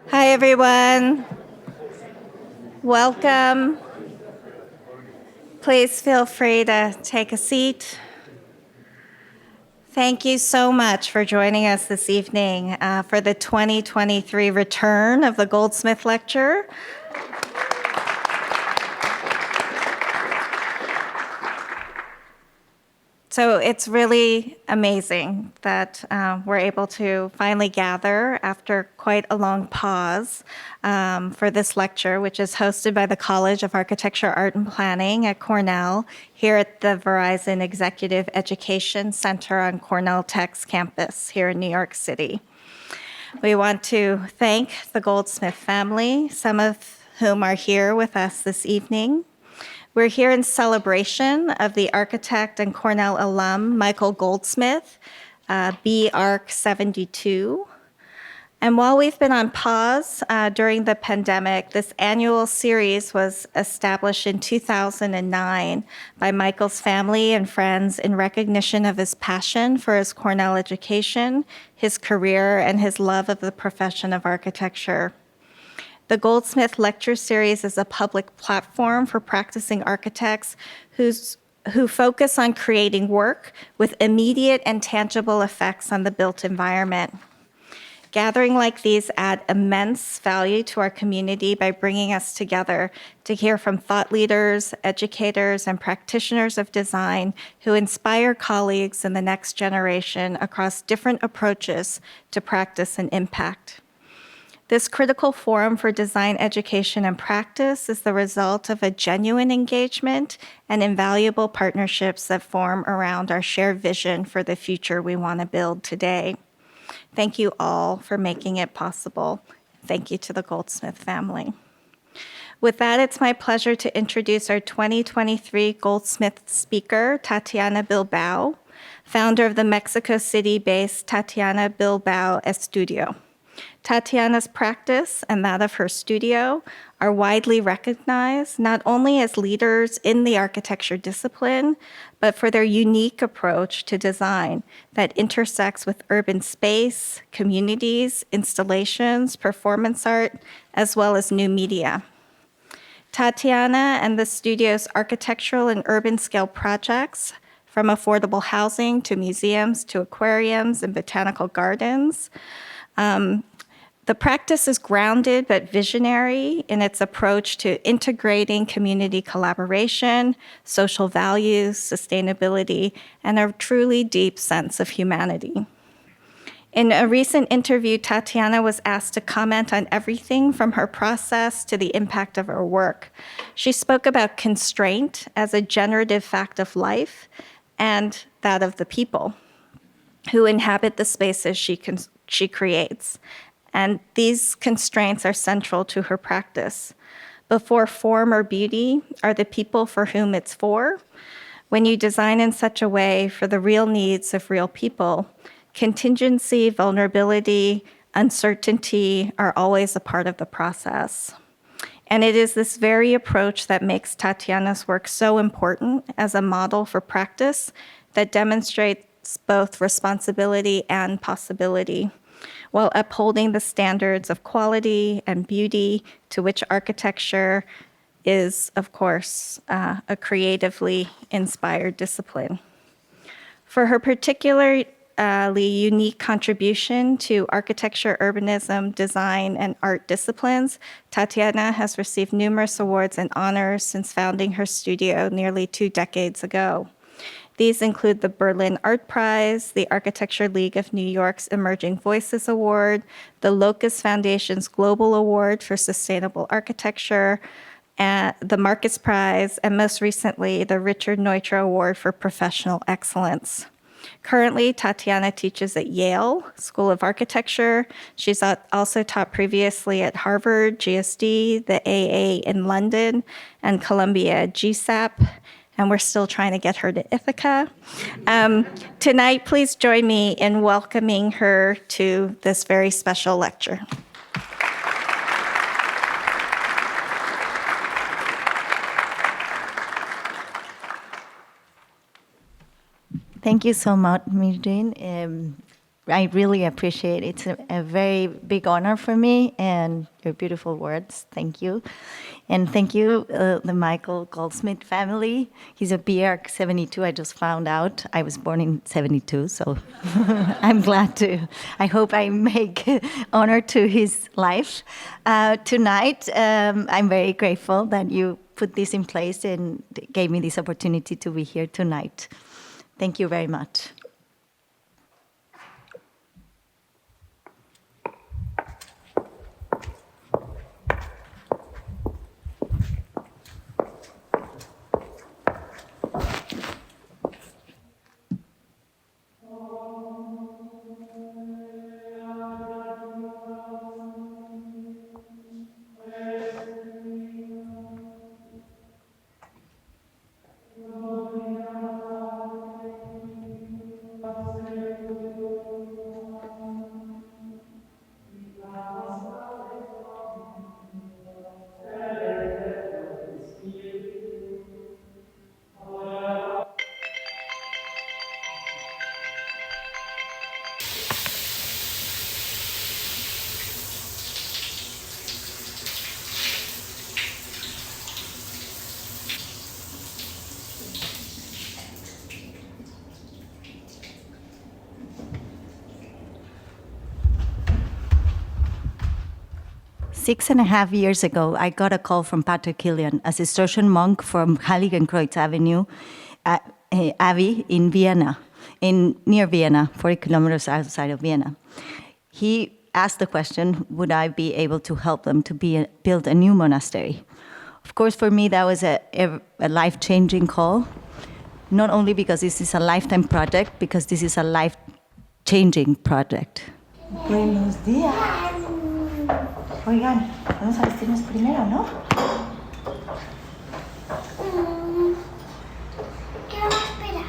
Hi, everyone. Welcome. Please feel free to take a seat. Thank you so much for joining us this evening for the 2023 return of the Goldsmith Lecture. So it's really amazing that we're able to finally gather after quite a long pause for this lecture, which is hosted by the College of Architecture, Art, and Planning at Cornell here at the Verizon Executive Education Center on Cornell Tech's campus here in New York City. We want to thank the Goldsmith family, some of whom are here with us this evening. We're here in celebration of the architect and Cornell alum, Michael Goldsmith, B.Arch 72. And while we've been on pause during the pandemic, this annual series was established in 2009 by Michael's family and friends in recognition of his passion for his Cornell education, his career, and his love of the profession of architecture. The Goldsmith Lecture Series is a public platform for practicing architects who focus on creating work with immediate and tangible effects on the built environment. Gathering like these add immense value to our community by bringing us together to hear from thought leaders, educators, and practitioners of design who inspire colleagues in the next generation across different approaches to practice and impact. This critical forum for design education and practice is the result of a genuine engagement and invaluable partnerships that form around our shared vision for the future we want to build today. Thank you all for making it possible. Thank you to the Goldsmith family. With that, it's my pleasure to introduce our 2023 Goldsmith speaker, Tatiana Bilbao, founder of the Mexico City-based Tatiana Bilbao Estudio. Tatiana's practice and that of her studio are widely recognized not only as leaders in the architecture discipline, but for their unique approach to design that intersects with urban space, communities, installations, performance art, as well as new media. Tatiana and the studio's architectural and urban scale projects, from affordable housing to museums to aquariums and botanical gardens, the practice is grounded but visionary in its approach to integrating community collaboration, social values, sustainability, and a truly deep sense of humanity. In a recent interview, Tatiana was asked to comment on everything from her process to the impact of her work. She spoke about constraint as a generative fact of life and that of the people who inhabit the spaces she creates. And these constraints are central to her practice. Before form or beauty are the people for whom it's for. When you design in such a way for the real needs of real people, contingency, vulnerability, uncertainty are always a part of the process. And it is this very approach that makes Tatiana's work so important as a model for practice that demonstrates both responsibility and possibility, while upholding the standards of quality and beauty to which architecture is, of course, a creatively inspired discipline. For her particularly unique contribution to architecture, urbanism, design, and art disciplines, Tatiana has received numerous awards and honors since founding her studio nearly 2 decades ago. These include the Berlin Art Prize, the Architecture League of New York's Emerging Voices Award, the Locus Foundation's Global Award for Sustainable Architecture, the Marcus Prize, and most recently, the Richard Neutra Award for Professional Excellence. Currently, Tatiana teaches at Yale School of Architecture. She's also taught previously at Harvard GSD, the AA in London, and Columbia GSAPP. And we're still trying to get her to Ithaca. Tonight, please join me in welcoming her to this very special lecture. Thank you so much, Mirjane. I really appreciate it. It's a very big honor for me, and your beautiful words. Thank you. And thank you, the Michael Goldsmith family. He's a BR 72, I just found out. I was born in 72, so I'm glad to. I hope I make honor to his life. Tonight, I'm very grateful that you put this in place and gave me this opportunity to be here tonight. Thank you very much. Six and a half years ago, I got a call from Pater Kilian, a Cistercian monk from Heiligenkreuz Avenue, Abbey in Vienna, near Vienna, 40 kilometers outside of Vienna. He asked the question, would I be able to help them to build a new monastery? Of course, for me, that was a life-changing call, not only because this is a lifetime project, because this is a life-changing project. Buenos días. Oigan, vamos a vestirnos primero, ¿no? Quiero más pera.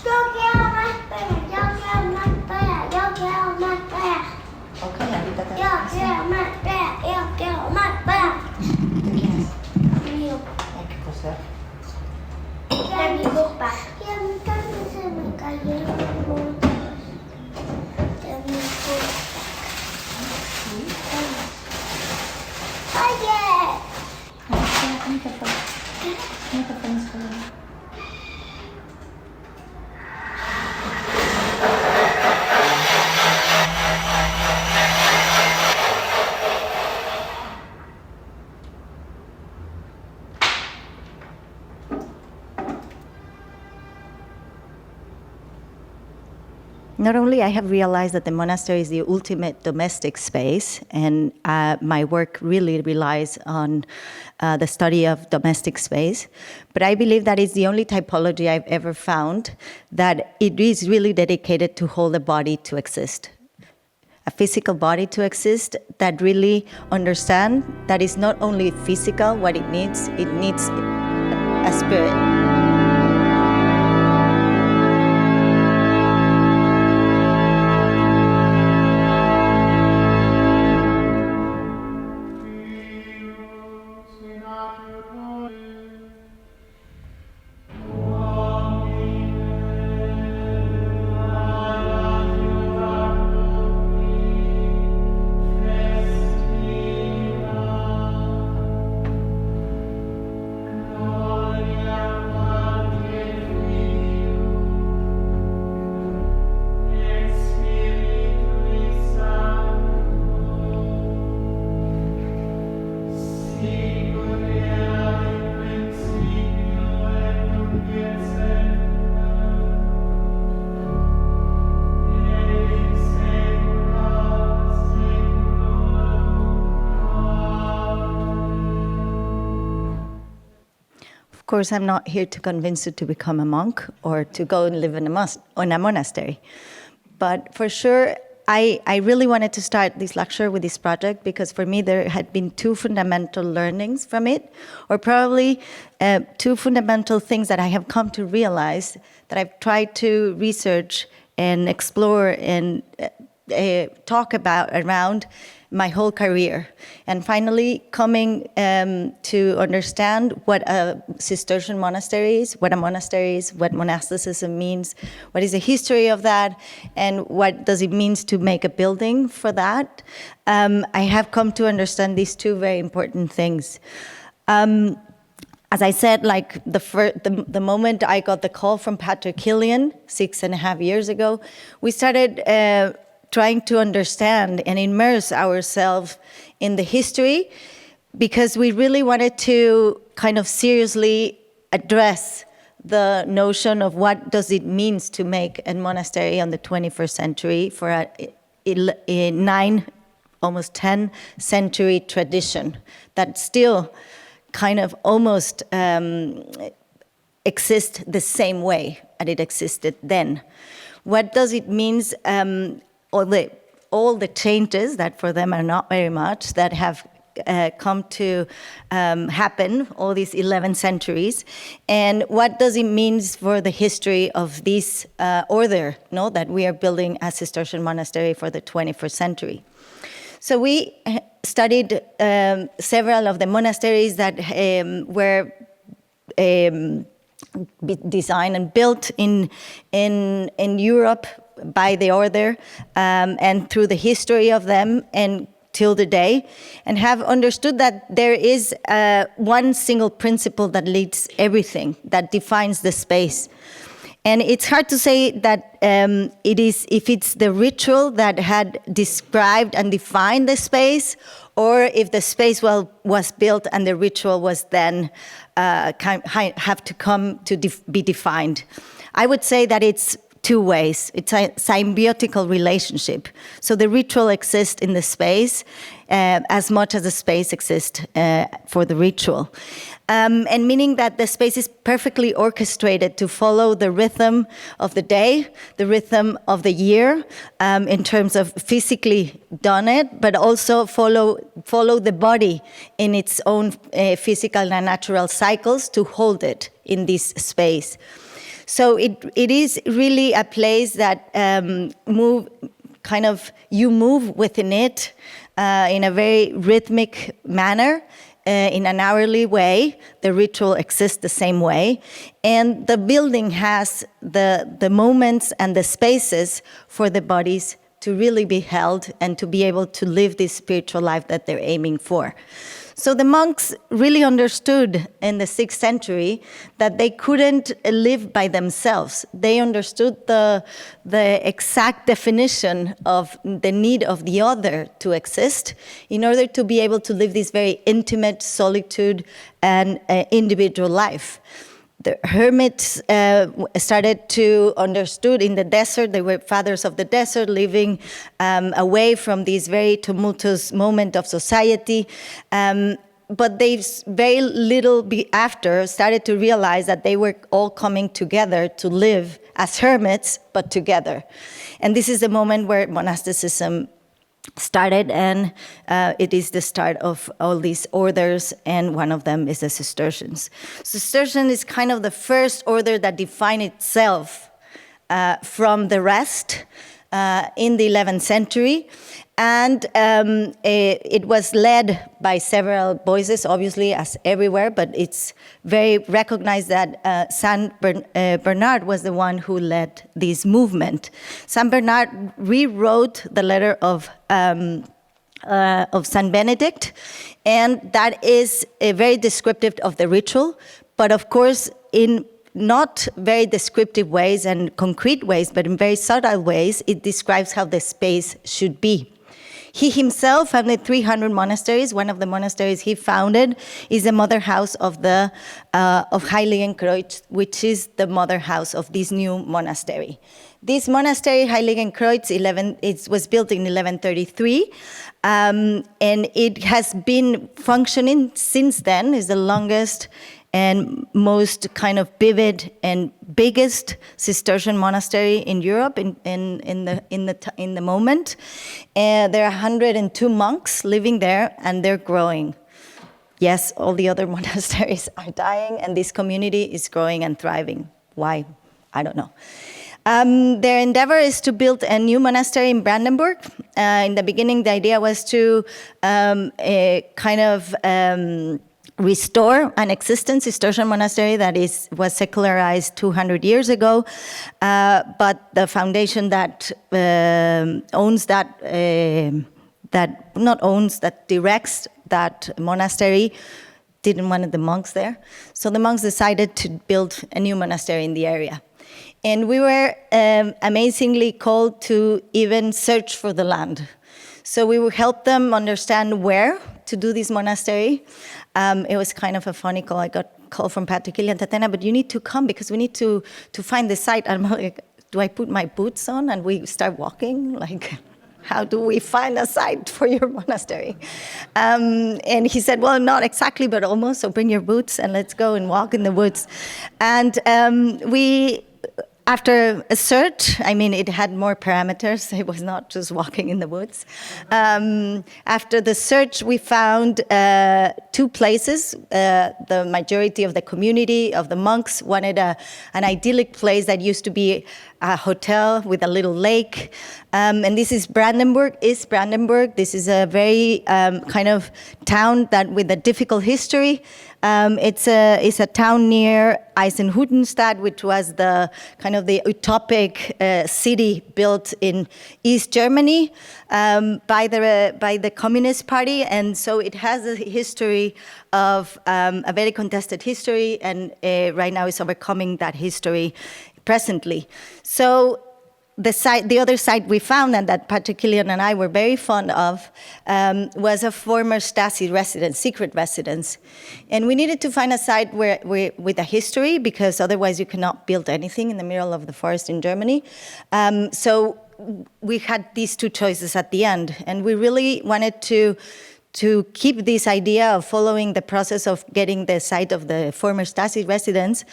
Yo quiero más pera. Yo quiero más pera. Yo quiero más pera. Ok, ahorita te Yo quiero más pera. Yo quiero más pera. ¿De quién es? Mío. Hay que coser. De mi ropa. Y a mí también se me cayeron muchos de mi ropa. Oye. ¿Cómo te fue? ¿Cómo te fue en la escuela? Not only I have realized that the monastery is the ultimate domestic space, and my work really relies on the study of domestic space, but I believe that it's the only typology I've ever found that it is really dedicated to hold a body to exist. A physical body to exist that really understand that it's not only physical what it needs a spirit. Of course, I'm not here to convince you to become a monk or to go and live in a monastery. But for sure, I really wanted to start this lecture with this project because for me there had been two fundamental learnings from it, or probably two fundamental things that I have come to realize that I've tried to research and explore and talk about around my whole career. And finally coming to understand what a Cistercian monastery is, what a monastery is, what monasticism means, what is the history of that, and what does it mean to make a building for that. I have come to understand these two very important things. As I said, like the moment I got the call from Patrick Killian 6.5 years ago, we started trying to understand and immerse ourselves in the history, because we really wanted to kind of seriously address the notion of what does it mean to make a monastery on the 21st century for a 9, almost 10 century tradition that still kind of almost exists the same way as it existed then. What does it mean, all the changes that for them are not very much, that have come to happen all these 11 centuries, and what does it mean for the history of this order, no, that we are building a Cistercian monastery for the 21st century. So we studied several of the monasteries that were designed and built in Europe by the order, and through the history of them and till the day, and have understood that there is one single principle that leads everything, that defines the space. And it's hard to say that it is, if it's the ritual that had described and defined the space, or if the space was built and the ritual was then have to come to be defined. I would say that it's two ways. It's a symbiotical relationship. So the ritual exists in the space as much as the space exists for the ritual. And meaning that the space is perfectly orchestrated to follow the rhythm of the day, the rhythm of the year, in terms of physically done it, but also follow the body in its own physical and natural cycles to hold it in this space. So it is really a place that you move within it in a very rhythmic manner, in an hourly way. The ritual exists the same way. And the building has the moments and the spaces for the bodies to really be held and to be able to live this spiritual life that they're aiming for. So the monks really understood in the 6th century that they couldn't live by themselves. They understood the exact definition of the need of the other to exist in order to be able to live this very intimate solitude and individual life. The hermits started to understood in the desert. They were fathers of the desert, living away from this very tumultuous moment of society. But they very little after started to realize that they were all coming together to live as hermits, but together. And this is the moment where monasticism started, and it is the start of all these orders, and one of them is the Cistercians. Cistercian is kind of the first order that defined itself from the rest in the 11th century, and it was led by several voices, obviously, as everywhere, but it's very recognized that Saint Bernard was the one who led this movement. Saint Bernard rewrote the letter of Saint Benedict, and that is very descriptive of the ritual, but of course in not very descriptive ways and concrete ways, but in very subtle ways, it describes how the space should be. He himself founded 300 monasteries. One of the monasteries he founded is the mother house of Heiligenkreuz, which is the mother house of this new monastery. This monastery, Heiligenkreuz, it was built in 1133, and it has been functioning since then. It's the longest and most kind of vivid and biggest Cistercian monastery in Europe in the moment. There are 102 monks living there, and they're growing. Yes, all the other monasteries are dying, and this community is growing and thriving. Why? I don't know. Their endeavor is to build a new monastery in Brandenburg. In the beginning, the idea was to restore an existing Cistercian monastery that was secularized 200 years ago, but the foundation that directs that monastery didn't want the monks there. So the monks decided to build a new monastery in the area. And we were amazingly called to even search for the land. So we would help them understand where to do this monastery. It was kind of a funny call. I got a call from Participatory and Tatiana, but you need to come because we need to find the site. I'm like, do I put my boots on and we start walking? Like, how do we find a site for your monastery? And he said, well, not exactly, but almost. So bring your boots and let's go and walk in the woods. And after a search, I mean, it had more parameters. It was not just walking in the woods. After the search, we found 2 places. The majority of the community of the monks wanted an idyllic place that used to be a hotel with a little lake. And this is Brandenburg, East Brandenburg. This is a very kind of town that with a difficult history. It's a town near Eisenhüttenstadt, which was the kind of the utopic city built in East Germany by the Communist Party, and so it has a history of a very contested history, and right now is overcoming that history presently. So the other site we found, and that Participatory and I were very fond of, was a former Stasi residence, secret residence. And we needed to find a site with a history, because otherwise you cannot build anything in the middle of the forest in Germany. So we had these 2 choices at the end, and we really wanted to keep this idea of following the process of getting the site of the former Stasi residence,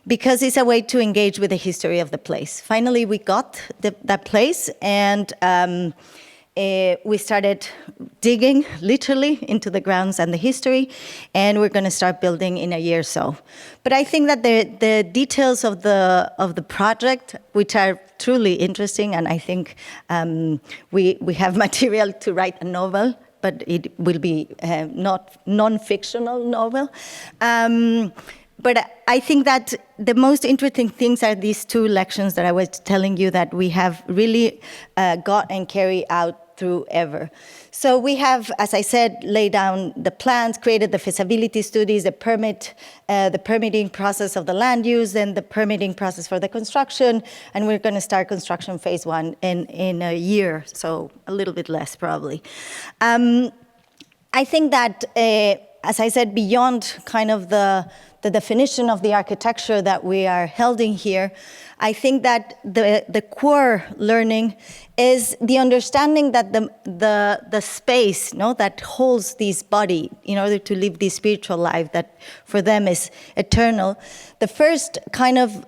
because it's a way to engage with the history of the place. Finally, we got that place, and we started digging literally into the grounds and the history, and we're going to start building in a year or so. But I think that the details of the project, which are truly interesting, and I think we have material to write a novel, but it will be not non-fictional novel. But I think that the most interesting things are these 2 lections that I was telling you that we have really got and carried out through ever. So we have, as I said, laid down the plans, created the feasibility studies, the permitting process of the land use, and the permitting process for the construction, and we're going to start construction phase 1 in a year, so a little bit less probably. I think that, as I said, beyond kind of the definition of the architecture that we are holding here, I think that the core learning is the understanding that the space, that holds this body in order to live this spiritual life that for them is eternal. The first kind of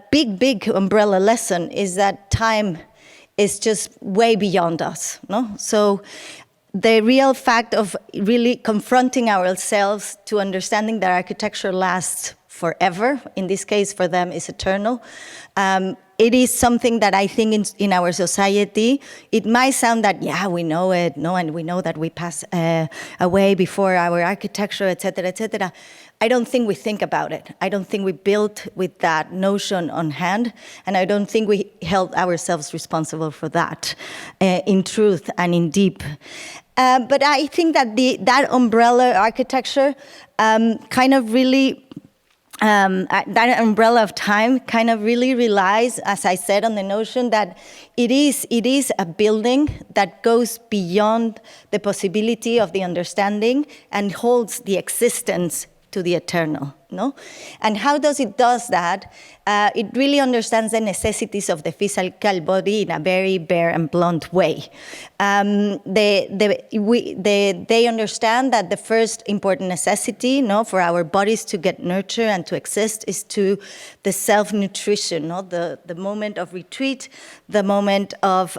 big umbrella lesson is that time is just way beyond us. So the real fact of really confronting ourselves to understanding that architecture lasts forever, in this case for them is eternal. It is something that I think in our society, it might sound that, yeah, we know it, and we know that we pass away before our architecture, et cetera, et cetera. I don't think we think about it. I don't think we built with that notion on hand, and I don't think we held ourselves responsible for that in truth and in deep. But I think that that umbrella architecture kind of really, that umbrella of time kind of really relies, as I said, on the notion that it is a building that goes beyond the possibility of the understanding and holds the existence to the eternal. And how does it does that? It really understands the necessities of the physical body in a very bare and blunt way. They understand that the first important necessity, for our bodies to get nurture and to exist is to the self-nutrition, the moment of retreat, the moment of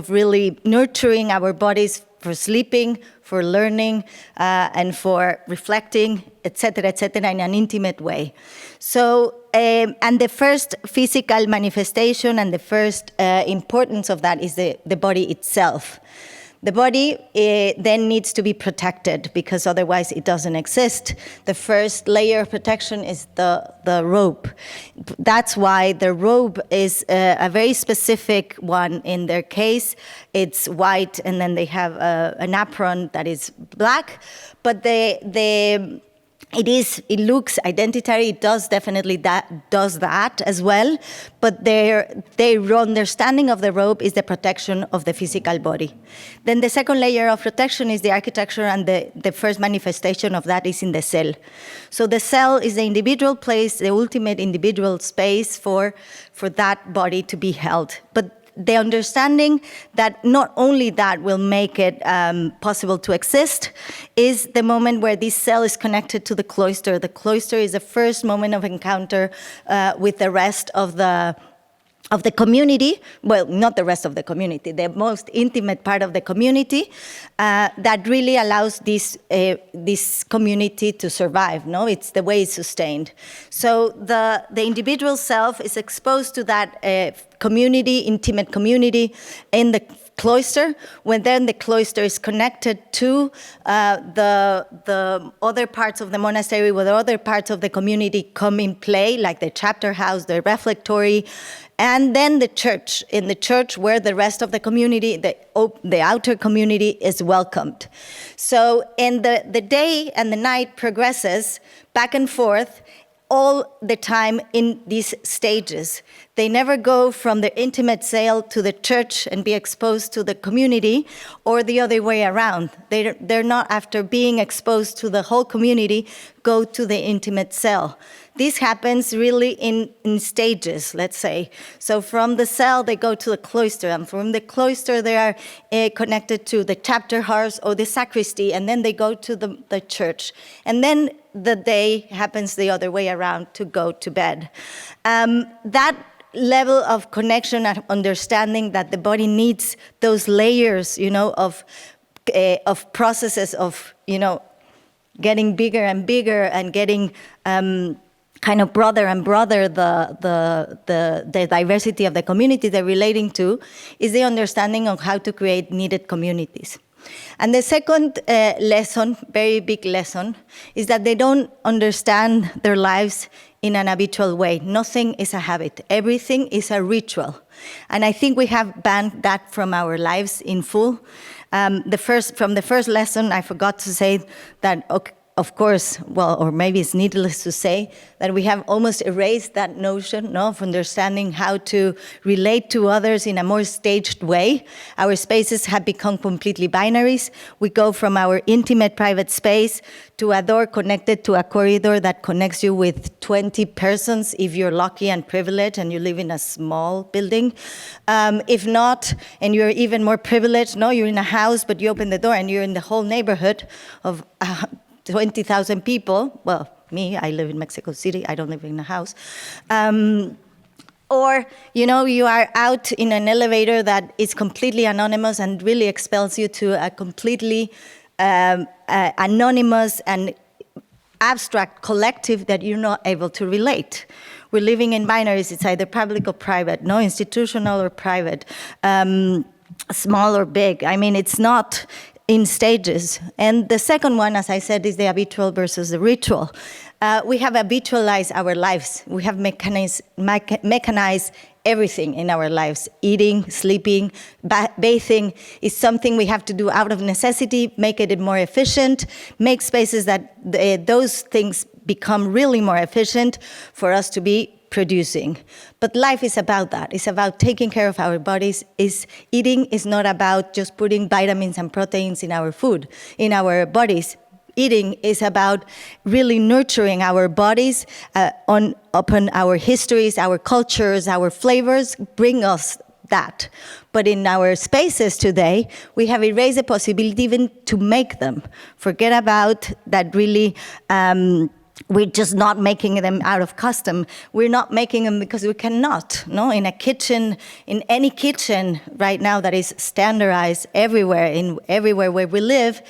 really nurturing our bodies sleeping, for learning, and for reflecting, etc., in an intimate way. So, and the first physical manifestation and the first importance of that is the body itself. The body then needs to be protected because otherwise it doesn't exist. The first layer of protection is the robe. That's why the robe is a very specific one in their case. It's white and then they have an apron that is black, but it looks identitary. It does definitely does that as well, but their understanding of the robe is the protection of the physical body. Then the second layer of protection is the architecture, and the first manifestation of that is in the cell. So the cell is the individual place, the ultimate individual space for that body to be held. But the understanding that not only that will make it possible to exist is the moment where this cell is connected to the cloister. The cloister is the first moment of encounter with the rest of the community. Well, not the rest of the community, the most intimate part of the community that really allows this community to survive. No, it's the way it's sustained. So the individual self is exposed to that community, intimate community in the cloister, when then the cloister is connected to the other parts of the monastery, where the other parts of the community come in play, like the chapter house, the refectory, and then the church, in the church where the rest of the community, the outer community, is welcomed. So in the day and the night progresses back and forth all the time in these stages. They never go from the intimate cell to the church and be exposed to the community, or the other way around. They're not, after being exposed to the whole community, go to the intimate cell. This happens really in stages, let's say. So from the cell, they go to the cloister, and from the cloister, they are connected to the chapter house or the sacristy, and then they go to the church. And then the day happens the other way around, to go to bed. That level of connection and understanding that the body needs those layers, of processes of, getting bigger and bigger and getting kind of broader and broader the diversity of the community they're relating to, is the understanding of how to create needed communities. And the second lesson, very big lesson, is that they don't understand their lives in an habitual way. Nothing is a habit. Everything is a ritual. And I think we have banned that from our lives in full. From the first lesson, I forgot to say that, of course, well, or maybe it's needless to say, that we have almost erased that notion of understanding how to relate to others in a more staged way. Our spaces have become completely binaries. We go from our intimate private space to a door connected to a corridor that connects you with 20 persons if you're lucky and privileged and you live in a small building. If not, and you're even more privileged, you're in a house, but you open the door and you're in the whole neighborhood of 20,000 people. Well, me, I live in Mexico City. I don't live in a house. Or, you are out in an elevator that is completely anonymous and really expels you to a completely anonymous and abstract collective that you're not able to relate. We're living in binaries. It's either public or private, institutional or private, small or big. I mean, it's not in stages. And the second one, as I said, is the habitual versus the ritual. We have habitualized our lives. We have mechanized everything in our lives. Eating, sleeping, bathing is something we have to do out of necessity, make it more efficient, make spaces that those things become really more efficient for us to be producing. But life is about that. It's about taking care of our bodies. Eating is not about just putting vitamins and proteins in our food, in our bodies. Eating is about really nurturing our bodies upon our histories, our cultures, our flavors, bring us that. But in our spaces today, we have erased the possibility even to make them. Forget about that really we're just not making them out of custom. We're not making them because we cannot. No, in a kitchen, in any kitchen right now that is standardized everywhere where we live,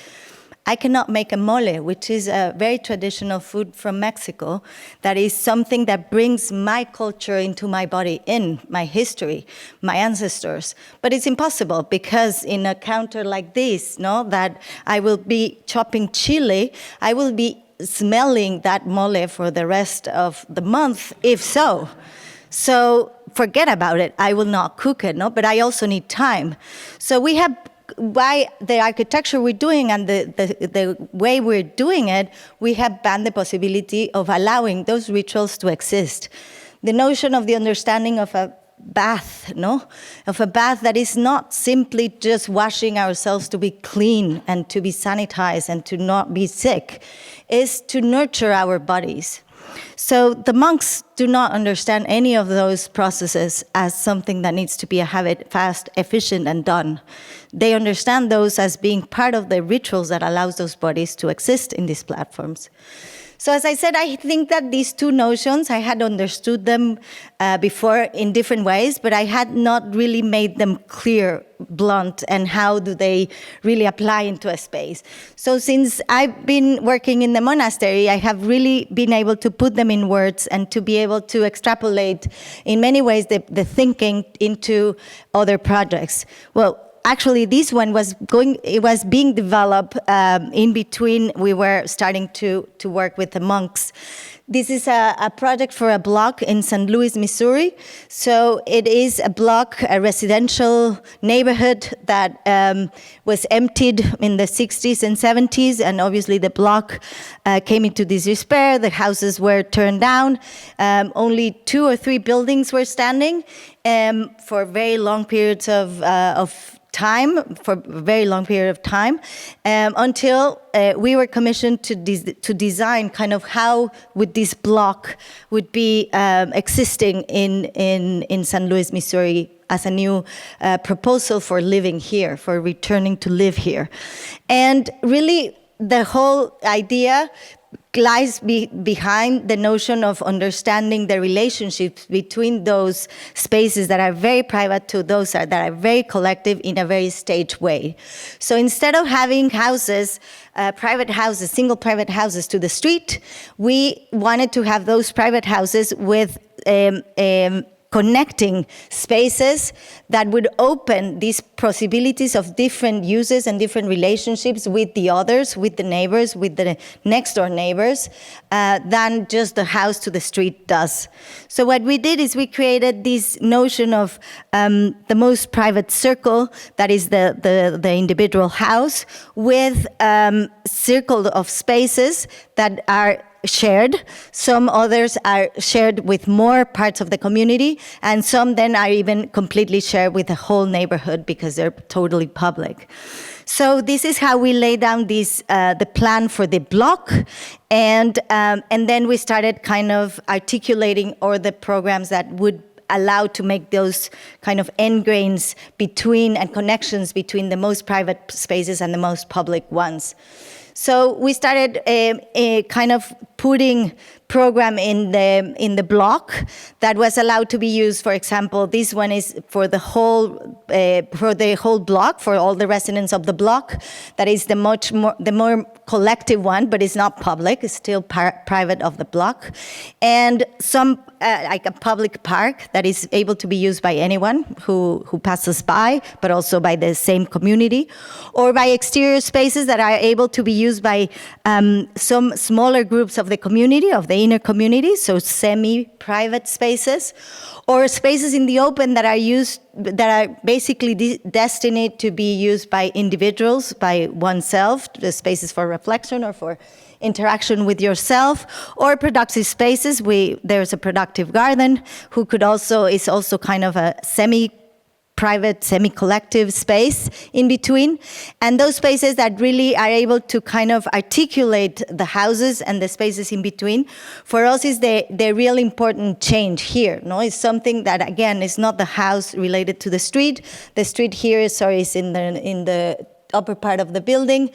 I cannot make a mole, which is a very traditional food from Mexico. That is something that brings my culture into my body, in my history, my ancestors. But it's impossible because in a counter like this, no, that I will be chopping chili, I will be smelling that mole for the rest of the month, if so. So forget about it. I will not cook it, no, but I also need time. So we have, by the architecture we're doing and the way we're doing it, we have banned the possibility of allowing those rituals to exist. The notion of the understanding of a bath, no? Of a bath that is not simply just washing ourselves to be clean and to be sanitized and to not be sick, is to nurture our bodies. So the monks do not understand any of those processes as something that needs to be a habit, fast, efficient, and done. They understand those as being part of the rituals that allows those bodies to exist in these platforms. So as I said, I think that these two notions, I had understood them before in different ways, but I had not really made them clear, blunt, and how do they really apply into a space. So since I've been working in the monastery, I have really been able to put them in words and to be able to extrapolate in many ways the thinking into other projects. Well, actually, this one was being developed in between. We were starting to work with the monks. This is a project for a block in St. Louis, Missouri. So it is a block, a residential neighborhood that was emptied in the 60s and 70s, and obviously the block came into disrepair. The houses were turned down. Only 2 or 3 buildings were standing for very long periods of time, for a very long period of time, until we were commissioned to design kind of how would this block would be existing in St. Louis, Missouri, as a new proposal for living here, for returning to live here. And really, the whole idea lies behind the notion of understanding the relationships between those spaces that are very private to those that are very collective in a very staged way. So instead of having houses, private houses, single private houses to the street, we wanted to have those private houses with connecting spaces that would open these possibilities of different uses and different relationships with the others, with the neighbors, with the next door neighbors, than just the house to the street does. So what we did is we created this notion of the most private circle, that is the individual house, with circle of spaces that are shared. Some others are shared with more parts of the community, and some then are even completely shared with the whole neighborhood because they're totally public. So this is how we lay down this the plan for the block, and then we started kind of articulating all the programs that would allow to make those kind of end grains between and connections between the most private spaces and the most public ones. So we started a kind of putting program in the block that was allowed to be used. For example, this one is for the whole block, for all the residents of the block. That is the more collective one, but it's not public. It's still private of the block, and some like a public park that is able to be used by anyone who passes by, but also by the same community, or by exterior spaces that are able to be used by some smaller groups of the community, of the inner community, so semi-private spaces, or spaces in the open that are basically destined to be used by individuals, by oneself, the spaces for reflection or for interaction with yourself, or productive spaces. There's a productive garden is also kind of a semi-private, semi-collective space in between. And those spaces that really are able to kind of articulate the houses and the spaces in between, for us is the real important change here. No, it's something that, again, is not the house related to the street. The street here is in the upper part of the building.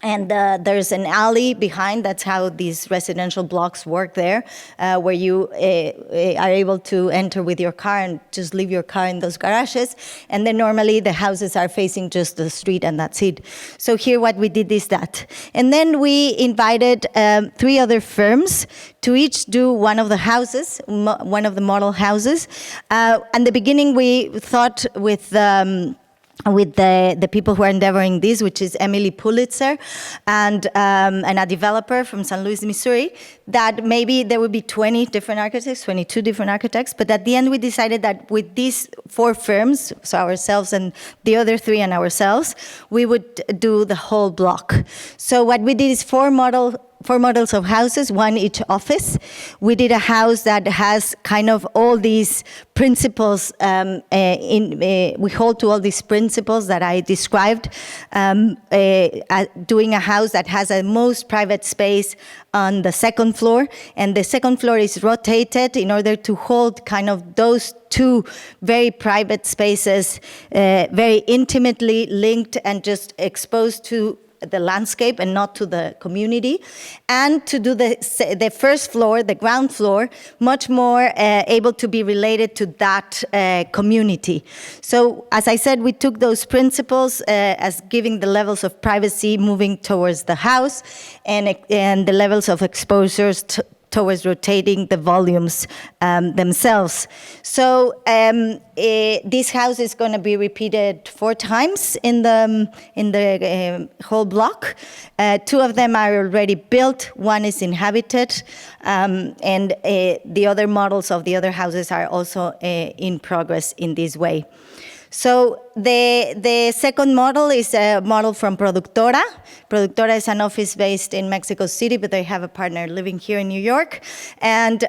And there's an alley behind. That's how these residential blocks work there, where you are able to enter with your car and just leave your car in those garages. And then normally the houses are facing just the street, and that's it. So here what we did is that. And then we invited 3 other firms to each do one of the houses, one of the model houses. At the beginning, we thought with the people who are endeavoring this, which is Emily Pulitzer and a developer from St. Louis, Missouri, that maybe there would be 20 different architects, 22 different architects. But at the end, we decided that with these 4 firms, so ourselves and the other 3 and ourselves, we would do the whole block. So what we did is 4 models of houses, 1 each office. We did a house that has kind of all these principles, we hold to all these principles that I described, doing a house that has a most private space on the 2nd floor, and the 2nd floor is rotated in order to hold kind of those 2 very private spaces, very intimately linked and just exposed to the landscape and not to the community, and to do the 1st floor, the ground floor, much more able to be related to that community. So as I said, we took those principles as giving the levels of privacy moving towards the house and the levels of exposures towards rotating the volumes themselves. So this house is going to be repeated 4 times in the whole block. 2 of them are already built. 1 is inhabited, and the other models of the other houses are also in progress in this way. So the second model is a model from Productora. Productora is an office based in Mexico City, but they have a partner living here in New York. And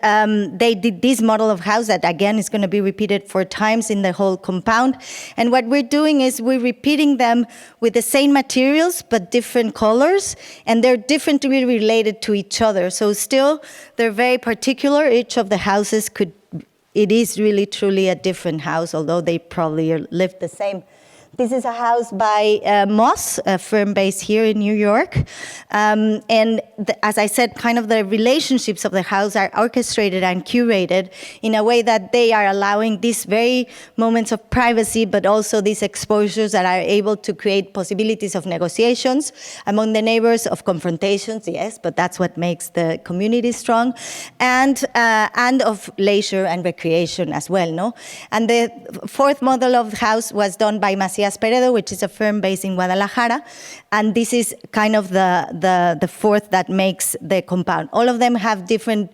they did this model of house that, again, is going to be repeated 4 times in the whole compound. And what we're doing is we're repeating them with the same materials, but different colors. And they're differently related to each other. So still, they're very particular. Each of the houses it is really truly a different house, although they probably live the same. This is a house by Moss, a firm based here in New York. As I said, kind of the relationships of the house are orchestrated and curated in a way that they are allowing these very moments of privacy, but also these exposures that are able to create possibilities of negotiations among the neighbors, of confrontations, yes, but that's what makes the community strong, and of leisure and recreation as well, no? And the 4th model of the house was done by Macias Peredo, which is a firm based in Guadalajara, and this is kind of the 4th that makes the compound. All of them have different,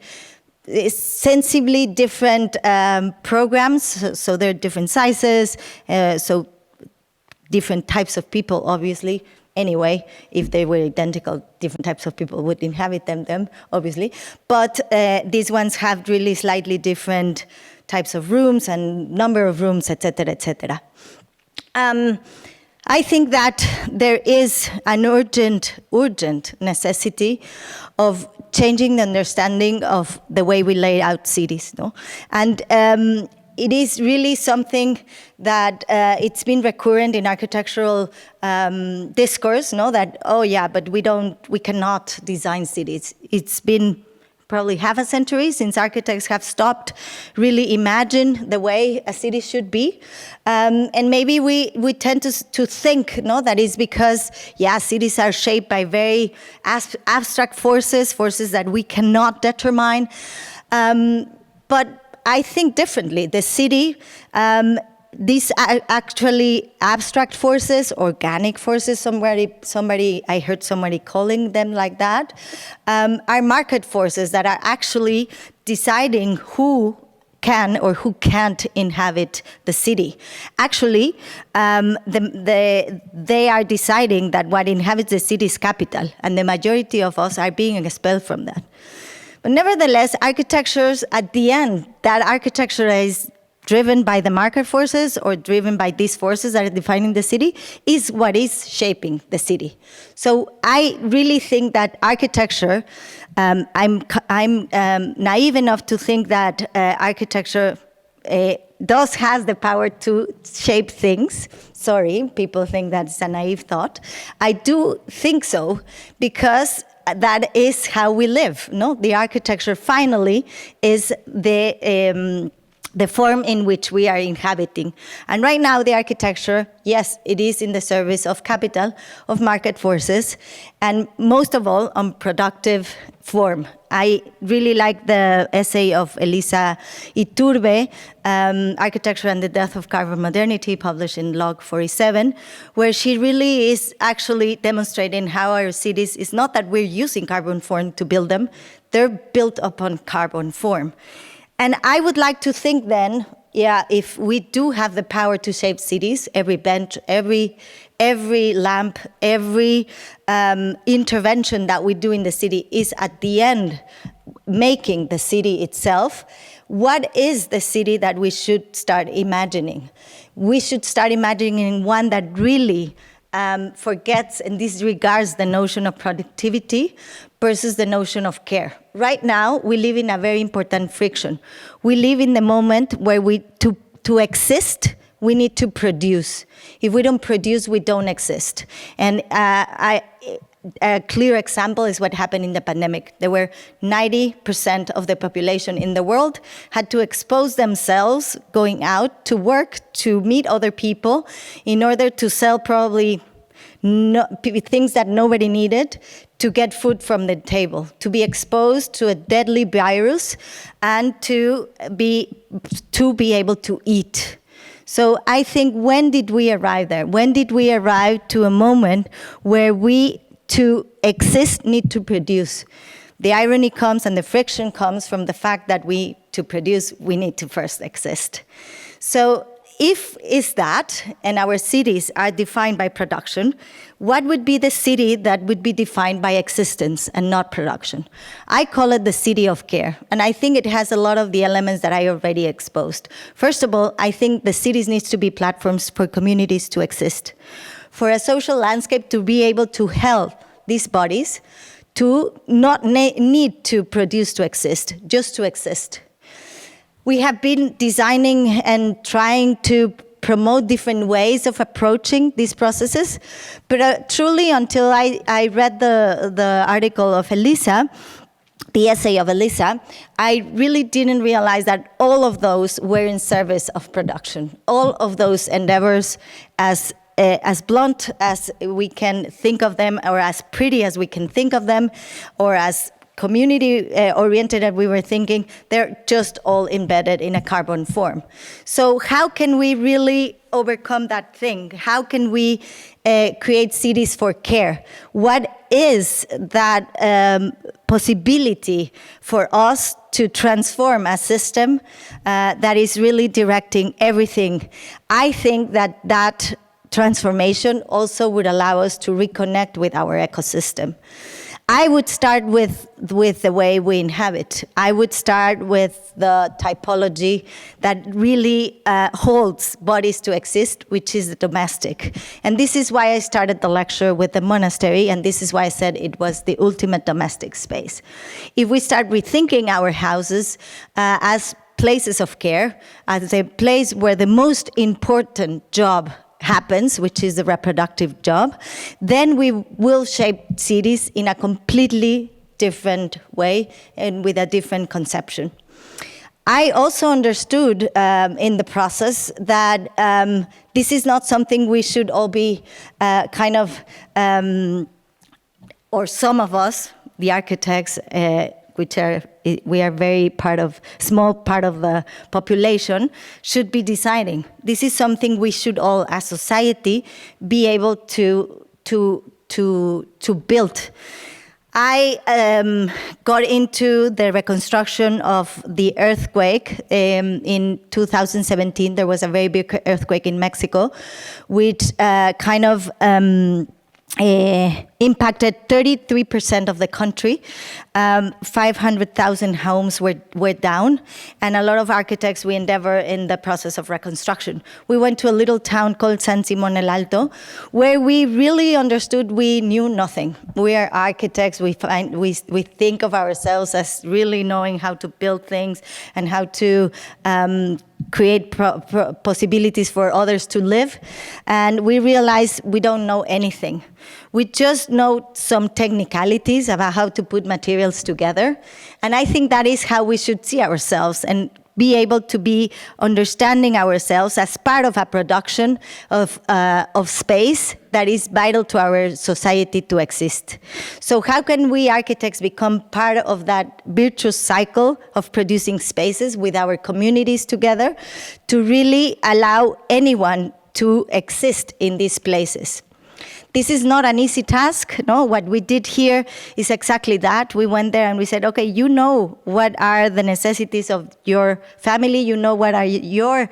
sensibly different programs, so they're different sizes, so different types of people, obviously. Anyway, if they were identical, different types of people would inhabit them, obviously. But these ones have really slightly different types of rooms and number of rooms, etc., etc. I think that there is an urgent necessity of changing the understanding of the way we lay out cities, no? And it is really something that it's been recurrent in architectural discourse, no? That, oh yeah, but we cannot design cities. It's been probably half a century since architects have stopped really imagine the way a city should be. And maybe we tend to think, no, that is because, yeah, cities are shaped by very abstract forces that we cannot determine. But I think differently. The city, these are actually abstract forces, organic forces, I heard somebody calling them like that, are market forces that are actually deciding who can or who can't inhabit the city. Actually, they are deciding that what inhabits the city is capital, and the majority of us are being expelled from that. But nevertheless, architectures, at the end, that architecture is driven by the market forces or driven by these forces that are defining the city is what is shaping the city. So I really think that architecture, I'm naive enough to think that architecture does has the power to shape things. Sorry, people think that's a naive thought. I do think so, because that is how we live. No, the architecture finally is the form in which we are inhabiting. And right now, the architecture, yes, it is in the service of capital, of market forces, and most of all, on productive form. I really like the essay of Elisa Iturbe, Architecture and the Death of Carbon Modernity, published in Log 47, where she really is actually demonstrating how our cities, is not that we're using carbon form to build them, they're built upon carbon form. And I would like to think then, yeah, if we do have the power to shape cities, every bench, every lamp, every intervention that we do in the city is at the end making the city itself, what is the city that we should start imagining? We should start imagining one that really forgets and disregards the notion of productivity versus the notion of care. Right now, we live in a very important friction. We live in the moment where to exist, we need to produce. If we don't produce, we don't exist. And a clear example is what happened in the pandemic. There were 90% of the population in the world had to expose themselves going out to work, to meet other people, in order to sell probably things that nobody needed, to get food from the table, to be exposed to a deadly virus, and to be able to eat. So I think, when did we arrive there? When did we arrive to a moment where we, to exist, need to produce? The irony comes and the friction comes from the fact that to produce, we need to first exist. So if is that, and our cities are defined by production, what would be the city that would be defined by existence and not production? I call it the city of care, and I think it has a lot of the elements that I already exposed. First of all, I think the cities needs to be platforms for communities to exist, for a social landscape to be able to help these bodies to not need to produce to exist, just to exist. We have been designing and trying to promote different ways of approaching these processes, but truly, until I read the article of Elisa, the essay of Elisa, I really didn't realize that all of those were in service of production. All of those endeavors, as blunt as we can think of them, or as pretty as we can think of them, or as community-oriented as we were thinking, they're just all embedded in a carbon form. So how can we really overcome that thing? How can we create cities for care? What is that possibility for us to transform a system that is really directing everything? I think that transformation also would allow us to reconnect with our ecosystem. I would start with the way we inhabit. I would start with the typology that really holds bodies to exist, which is the domestic. And this is why I started the lecture with the monastery, and this is why I said it was the ultimate domestic space. If we start rethinking our houses as places of care, as a place where the most important job happens, which is the reproductive job, then we will shape cities in a completely different way and with a different conception. I also understood in the process that this is not something we should all be or some of us, the architects, we are very small part of the population, should be deciding. This is something we should all, as society, be able to build. I got into the reconstruction of the earthquake in 2017. There was a very big earthquake in Mexico, which impacted 33% of the country. 500,000 homes were down, and a lot of architects, we endeavor in the process of reconstruction. We went to a little town called San Simón el Alto, where we really understood we knew nothing. We are architects, we think of ourselves as really knowing how to build things and how to create possibilities for others to live. And we realized we don't know anything. We just know some technicalities about how to put materials together. And I think that is how we should see ourselves and be able to be understanding ourselves as part of a production of space that is vital to our society to exist. So how can we architects become part of that virtuous cycle of producing spaces with our communities together to really allow anyone to exist in these places? This is not an easy task. No, what we did here is exactly that. We went there and we said, okay, you know what are the necessities of your family. You know what are your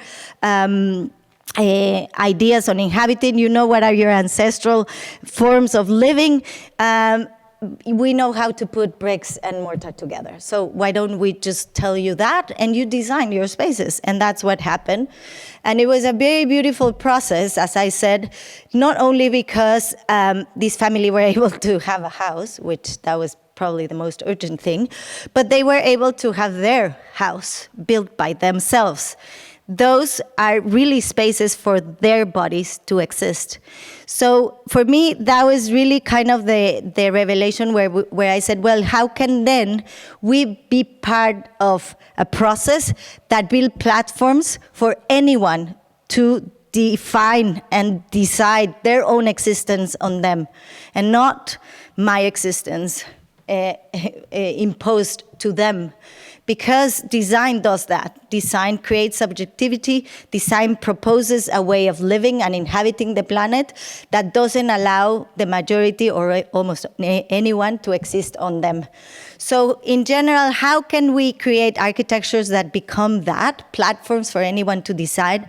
ideas on inhabiting. You know what are your ancestral forms of living. We know how to put bricks and mortar together. So why don't we just tell you that and you design your spaces? And that's what happened. And it was a very beautiful process, as I said, not only because this family were able to have a house, which that was probably the most urgent thing, but they were able to have their house built by themselves. Those are really spaces for their bodies to exist. So for me, that was really kind of the revelation where I said, well, how can then we be part of a process that build platforms for anyone to define and decide their own existence on them, and not my existence imposed to them. Because design does that. Design creates subjectivity. Design proposes a way of living and inhabiting the planet that doesn't allow the majority or almost anyone to exist on them. So in general, how can we create architectures that become that, platforms for anyone to decide?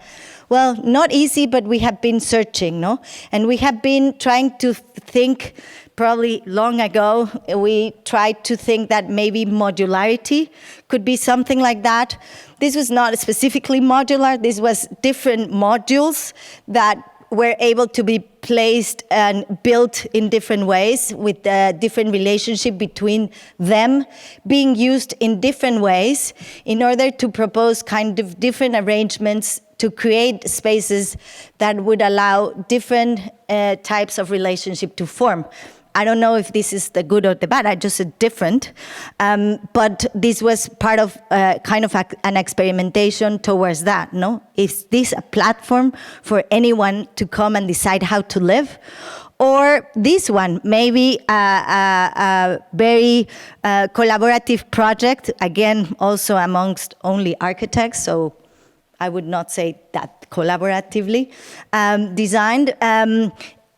Well, not easy, but we have been searching, no? And we have been trying to think. Probably long ago, we tried to think that maybe modularity could be something like that. This was not specifically modular. This was different modules that were able to be placed and built in different ways with a different relationship between them, being used in different ways in order to propose kind of different arrangements to create spaces that would allow different types of relationship to form. I don't know if this is the good or the bad, I just said different. But this was part of kind of an experimentation towards that, no? Is this a platform for anyone to come and decide how to live? Or this one, maybe a very collaborative project, again, also amongst only architects, so I would not say that collaboratively designed.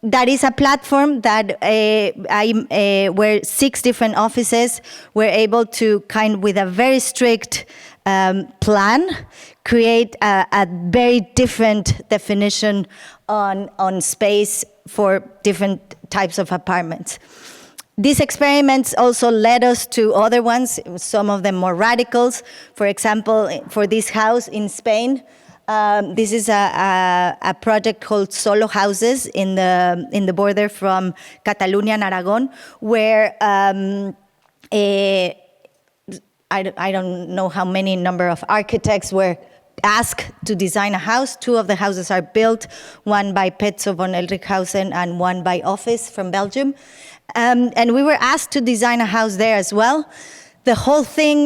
That is a platform that where 6 different offices were able to with a very strict plan, create a very different definition on space for different types of apartments. These experiments also led us to other ones, some of them more radicals. For example, for this house in Spain, this is a project called Solo Houses in the border from Catalonia and Aragon, where I don't know how many number of architects were asked to design a house. 2 of the houses are built, one by Petzo von Elrichhausen and one by Office from Belgium. And we were asked to design a house there as well. The whole thing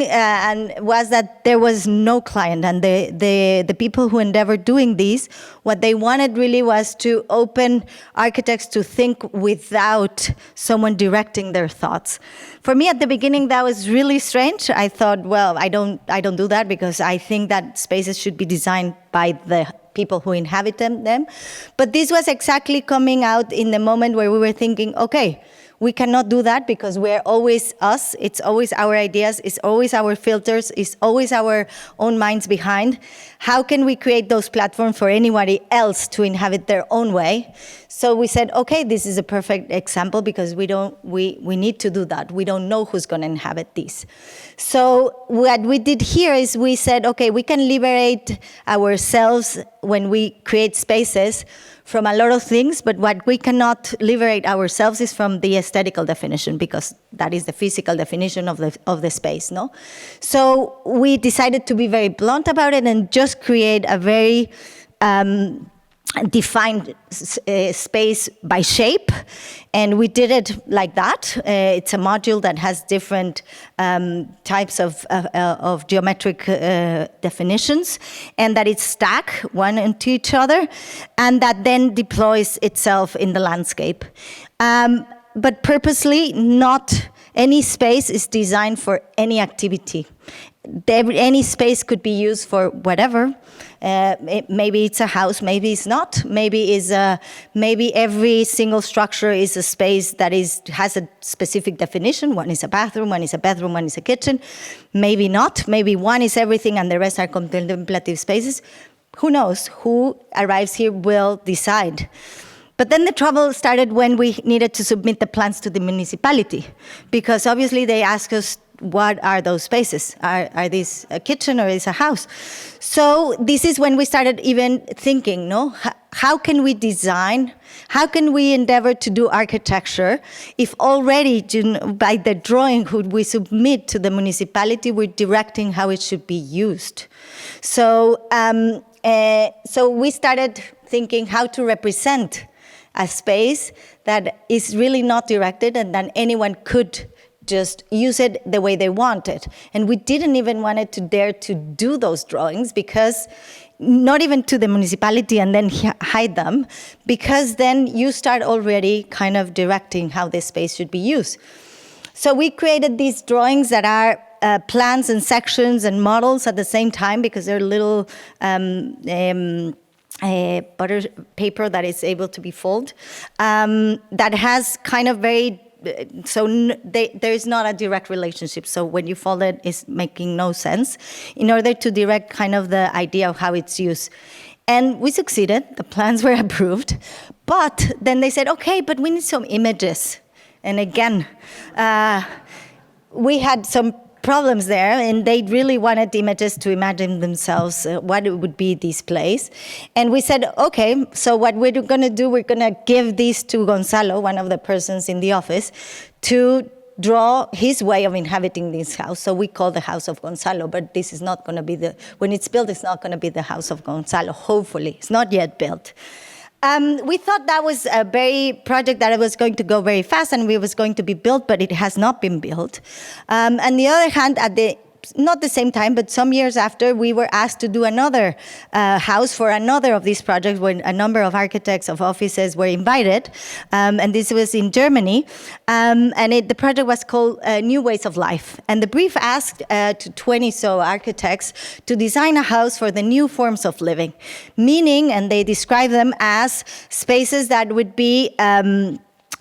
was that there was no client, and the people who endeavored doing this, what they wanted really was to open architects to think without someone directing their thoughts. For me, at the beginning, that was really strange. I thought, well, I don't do that because I think that spaces should be designed by the people who inhabit them. But this was exactly coming out in the moment where we were thinking, okay, we cannot do that because we're always us. It's always our ideas. It's always our filters. It's always our own minds behind. How can we create those platforms for anybody else to inhabit their own way? So we said, okay, this is a perfect example because we need to do that. We don't know who's going to inhabit these. So what we did here is we said, okay, we can liberate ourselves when we create spaces from a lot of things, but what we cannot liberate ourselves is from the aesthetical definition, because that is the physical definition of the space, no? So we decided to be very blunt about it and just create a very defined space by shape, and we did it like that. It's a module that has different types of geometric definitions, and that it's stacked one into each other, and that then deploys itself in the landscape. But purposely, not any space is designed for any activity. Any space could be used for whatever. Maybe it's a house, maybe it's not. Maybe every single structure is a space that has a specific definition. One is a bathroom, one is a bedroom, one is a kitchen. Maybe not. Maybe one is everything and the rest are contemplative spaces. Who knows? Who arrives here will decide. But then the trouble started when we needed to submit the plans to the municipality, because obviously they asked us, what are those spaces? Are these a kitchen or is a house? So this is when we started even thinking, no? How can we design? How can we endeavor to do architecture if already by the drawing we submit to the municipality, we're directing how it should be used? So we started thinking how to represent a space that is really not directed and that anyone could just use it the way they want it. And we didn't even want it to dare to do those drawings, because not even to the municipality and then hide them, because then you start already kind of directing how this space should be used. So we created these drawings that are plans and sections and models at the same time, because they're little butter paper that is able to be folded, that has kind of very, there is not a direct relationship. So when you fold it, it's making no sense, in order to direct kind of the idea of how it's used. And we succeeded, the plans were approved, but then they said, okay, but we need some images. And again, we had some problems there, and they really wanted images to imagine themselves what it would be this place. And we said, okay, so what we're going to do, we're going to give these to Gonzalo, one of the persons in the office, to draw his way of inhabiting this house. So we call the house of Gonzalo, but this is not going to be when it's built, it's not going to be the house of Gonzalo, hopefully. It's not yet built. We thought that was a project that was going to go very fast and it was going to be built, but it has not been built. On the other hand, not the same time, but some years after, we were asked to do another house for another of these projects, where a number of architects of offices were invited, and this was in Germany, and the project was called New Ways of Life. And the brief asked to 20 so architects to design a house for the new forms of living, meaning, and they describe them as spaces that would be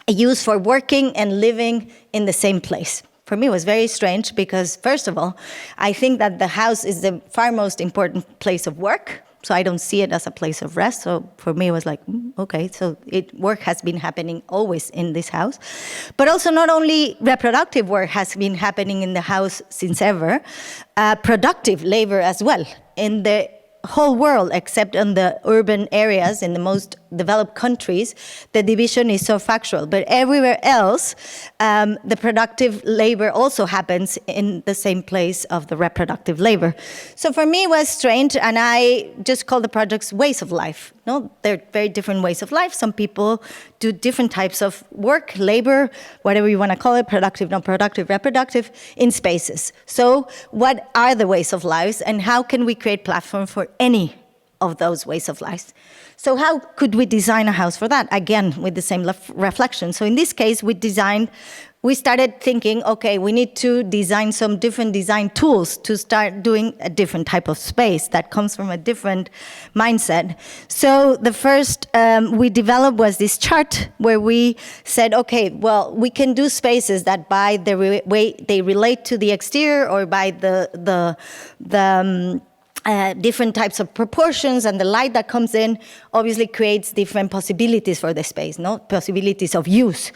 used for working and living in the same place. For me, it was very strange because, first of all, I think that the house is the far most important place of work. So I don't see it as a place of rest. So for me, it was like, okay, so work has been happening always in this house. But also not only reproductive work has been happening in the house since ever, productive labor as well. In the whole world, except in the urban areas, in the most developed countries, the division is so factual. But everywhere else, the productive labor also happens in the same place of the reproductive labor. So for me, it was strange, and I just call the projects ways of life. No, they're very different ways of life. Some people do different types of work, labor, whatever you want to call it, productive, non-productive, reproductive, in spaces. So what are the ways of lives, and how can we create platform for any of those ways of life? So how could we design a house for that? Again, with the same reflection. So in this case, we started thinking, okay, we need to design some different design tools to start doing a different type of space that comes from a different mindset. So the first we developed was this chart where we said, okay, well, we can do spaces that by the way they relate to the exterior, or by the different types of proportions, and the light that comes in obviously creates different possibilities for the space, no? Possibilities of use.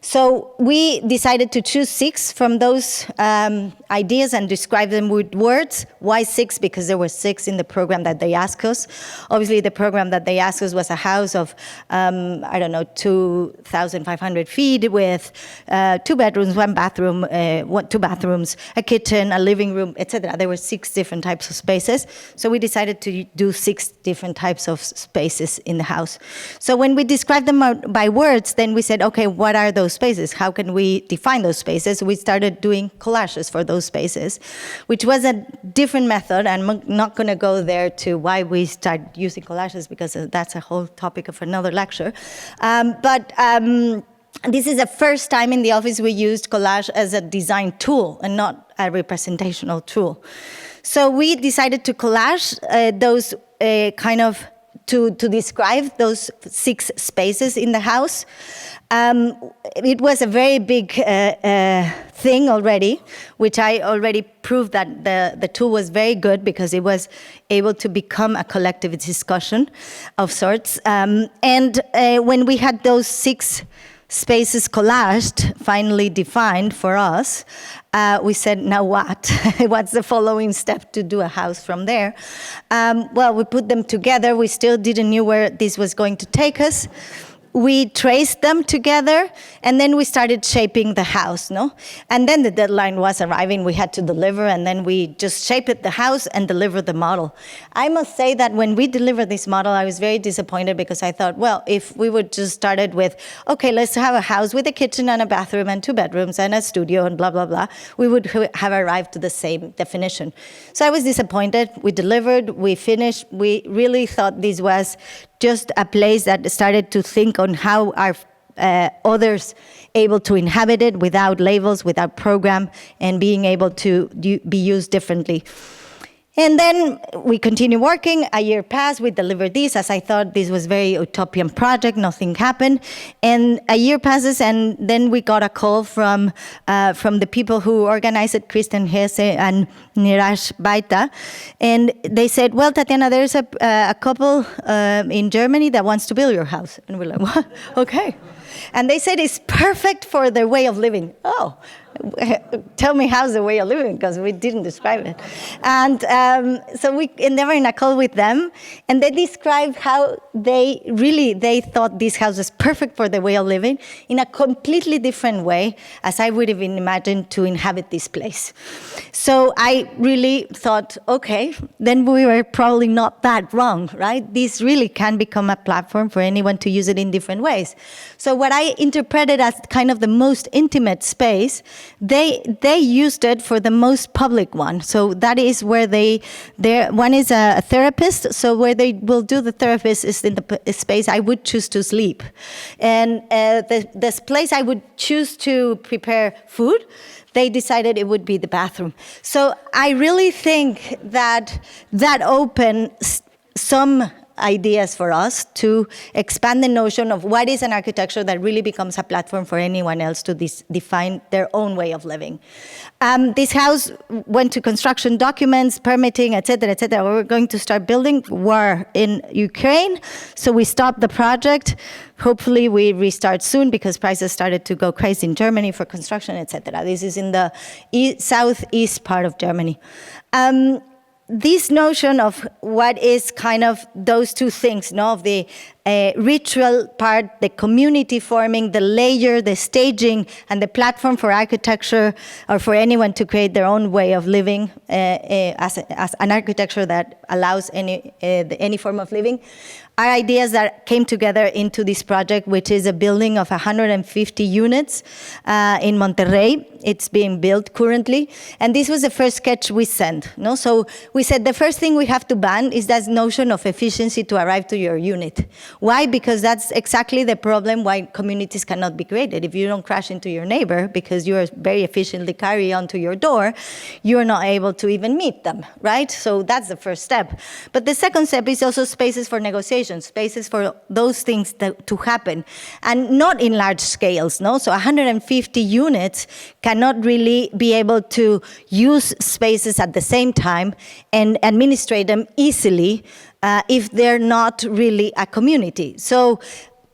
So we decided to choose 6 from those ideas and describe them with words. Why 6? Because there were 6 in the program that they asked us. Obviously, the program that they asked us was a house of, 2,500 feet with 2 bedrooms, 1 bathroom, 2 bathrooms, a kitchen, a living room, etc. There were 6 different types of spaces. So we decided to do 6 different types of spaces in the house. So when we described them out by words, then we said, okay, what are those spaces? How can we define those spaces? We started doing collages for those spaces, which was a different method. And I'm not going to go there to why we started using collages, because that's a whole topic of another lecture. This is the first time in the office we used collage as a design tool and not a representational tool. So we decided to collage those to describe those 6 spaces in the house. It was a very big thing already, which I already proved that the tool was very good because it was able to become a collective discussion of sorts. When we had those 6 spaces collaged, finally defined for us, we said, now what? What's the following step to do a house from there? Well, we put them together. We still didn't know where this was going to take us. We traced them together, and then we started shaping the house, no? And then the deadline was arriving. We had to deliver, and then we just shaped the house and delivered the model. I must say that when we delivered this model, I was very disappointed because I thought, well, if we would just started with, okay, let's have a house with a kitchen and a bathroom and 2 bedrooms and a studio and blah, blah, blah, we would have arrived to the same definition. So I was disappointed. We delivered, we finished. We really thought this was just a place that started to think on how are others able to inhabit it without labels, without program, and being able to be used differently. And then we continue working. A year passed, we delivered this, as I thought this was a very utopian project, nothing happened. And a year passes, and then we got a call from the people who organized it, Kristen Hesse and Niraj Baita. And they said, well, Tatiana, there's a couple in Germany that wants to build your house. And we're like, what? Okay. And they said it's perfect for their way of living. Oh, tell me how's the way of living, because we didn't describe it. And so we were in a call with them, and they described how they thought this house was perfect for the way of living in a completely different way as I would have imagined to inhabit this place. So I really thought, okay, then we were probably not that wrong, right? This really can become a platform for anyone to use it in different ways. So what I interpreted as kind of the most intimate space, they used it for the most public one. So that is where one is a therapist, so where they will do the therapist is in the space I would choose to sleep. And this place I would choose to prepare food, they decided it would be the bathroom. So I really think that opened some ideas for us to expand the notion of what is an architecture that really becomes a platform for anyone else to define their own way of living. This house went to construction documents, permitting, etc., etc. We were going to start building. War in Ukraine, so we stopped the project. Hopefully we restart soon because prices started to go crazy in Germany for construction, etc. This is in the southeast part of Germany. This notion of what is kind of those two things, no, of the ritual part, the community forming, the layer, the staging, and the platform for architecture, or for anyone to create their own way of living as an architecture that allows any form of living, are ideas that came together into this project, which is a building of 150 units in Monterrey. It's being built currently. And this was the first sketch we sent. No? So we said the first thing we have to ban is that notion of efficiency to arrive to your unit. Why? Because that's exactly the problem why communities cannot be created. If you don't crash into your neighbor because you are very efficiently carry on to your door, you're not able to even meet them, right? So that's the first step. But the second step is also spaces for negotiation, spaces for those things to happen, and not in large scales, no? So 150 units cannot really be able to use spaces at the same time and administrate them easily if they're not really a community. So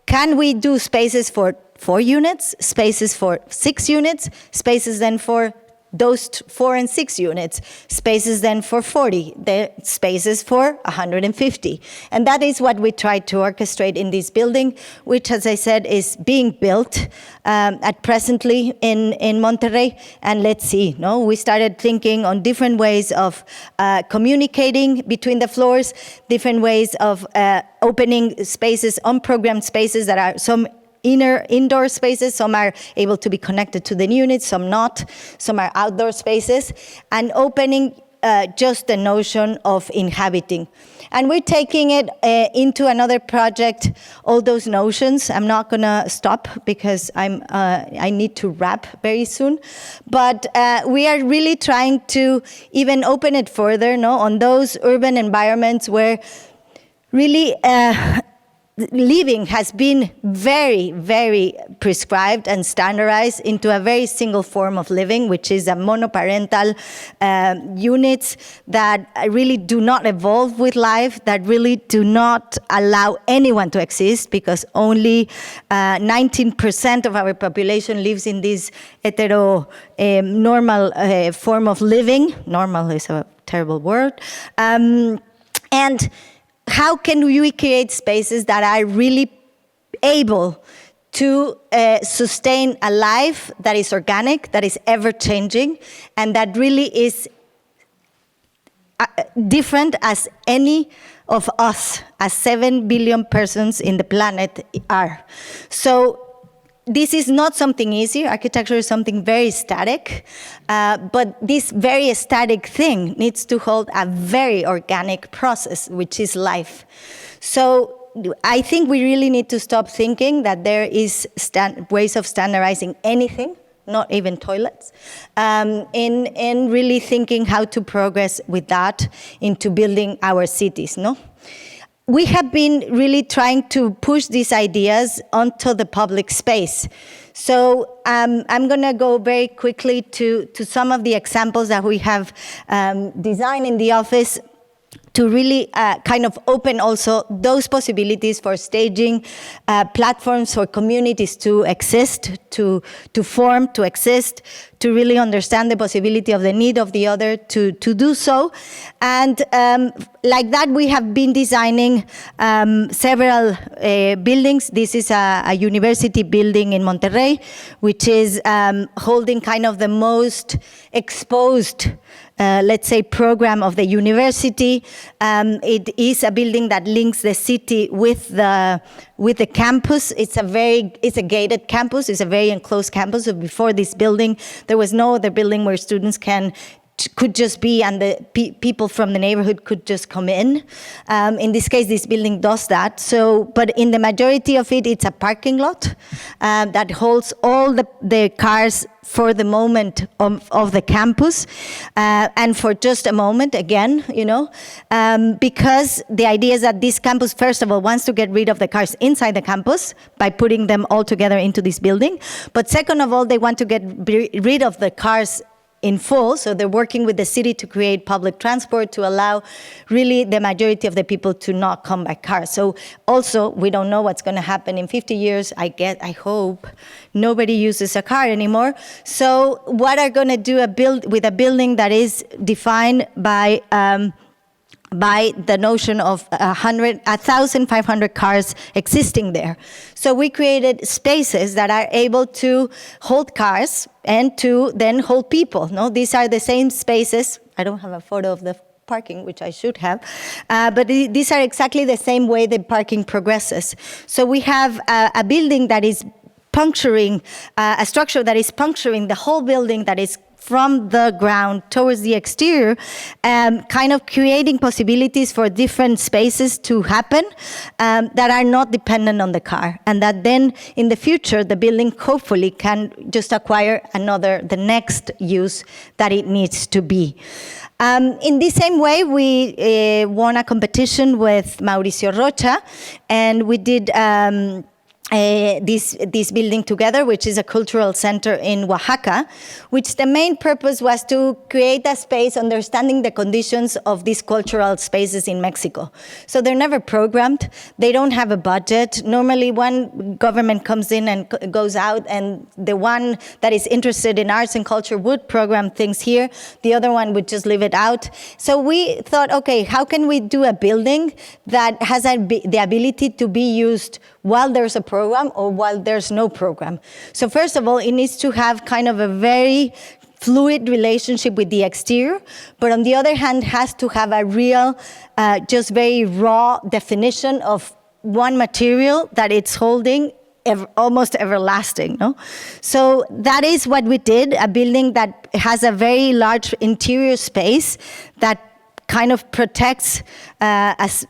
can we do spaces for 4 units, spaces for 6 units, spaces then for those 4 and 6 units, spaces then for 40, the spaces for 150. And that is what we try to orchestrate in this building, which, as I said, is being built at presently in Monterrey. And let's see, no, we started thinking on different ways of communicating between the floors, different ways of opening spaces, unprogrammed spaces that are some indoor spaces, some are able to be connected to the units, some not, some are outdoor spaces, and opening just the notion of inhabiting. And we're taking it into another project, all those notions. I'm not gonna stop because I need to wrap very soon. But we are really trying to even open it further, no, on those urban environments where really living has been very, very prescribed and standardized into a very single form of living, which is a monoparental units that really do not evolve with life, that really do not allow anyone to exist, because only 19% of our population lives in this normal form of living. Normal is a terrible word. And how can we create spaces that are really able to sustain a life that is organic, that is ever-changing, and that really is different as any of us, as 7 billion persons in the planet are. So this is not something easy. Architecture is something very static, but this very static thing needs to hold a very organic process, which is life. So I think we really need to stop thinking that there is ways of standardizing anything, not even toilets, in really thinking how to progress with that into building our cities, no? We have been really trying to push these ideas onto the public space. So I'm going to go very quickly to some of the examples that we have designed in the office to really kind of open also those possibilities for staging platforms for communities to exist, to form, to exist, to really understand the possibility of the need of the other to do so. And like that, we have been designing several buildings. This is a university building in Monterrey, which is holding kind of the most exposed let's say, program of the university. It is a building that links the city with the campus. It's a gated campus. It's a very enclosed campus. So before this building, there was no other building where students could just be, and the people from the neighborhood could just come in. In this case, this building does that. So, but in the majority of it, it's a parking lot that holds all the cars for the moment of the campus, and for just a moment, again, you know, because the idea is that this campus, first of all, wants to get rid of the cars inside the campus by putting them all together into this building. But second of all, they want to get rid of the cars in full, so they're working with the city to create public transport to allow really the majority of the people to not come by car. So also, we don't know what's going to happen in 50 years. I hope nobody uses a car anymore. So what are going to do with a building that is defined by the notion of 1,500 cars existing there. So we created spaces that are able to hold cars and to then hold people. No, these are the same spaces. I don't have a photo of the parking, which I should have, but these are exactly the same way the parking progresses. So we have a building that is puncturing, a structure that is puncturing the whole building, that is from the ground towards the exterior, kind of creating possibilities for different spaces to happen that are not dependent on the car, and that then in the future the building hopefully can just acquire the next use that it needs to be. In the same way, we won a competition with Mauricio Rocha, and we did this building together, which is a cultural center in Oaxaca, which the main purpose was to create a space understanding the conditions of these cultural spaces in Mexico. So they're never programmed. They don't have a budget. Normally one government comes in and goes out, and the one that is interested in arts and culture would program things here. The other one would just leave it out. So we thought, okay, how can we do a building that has the ability to be used while there's a program or while there's no program? So first of all, it needs to have kind of a very fluid relationship with the exterior, but on the other hand, has to have a real, just very raw definition of one material that it's holding almost everlasting, no? So that is what we did, a building that has a very large interior space that kind of protects an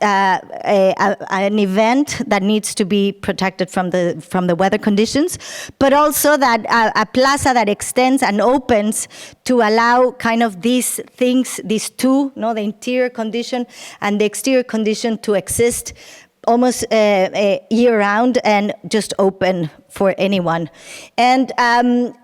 event that needs to be protected from the weather conditions, but also that a plaza that extends and opens to allow kind of these things, these two, no, the interior condition and the exterior condition to exist almost year-round and just open for anyone. And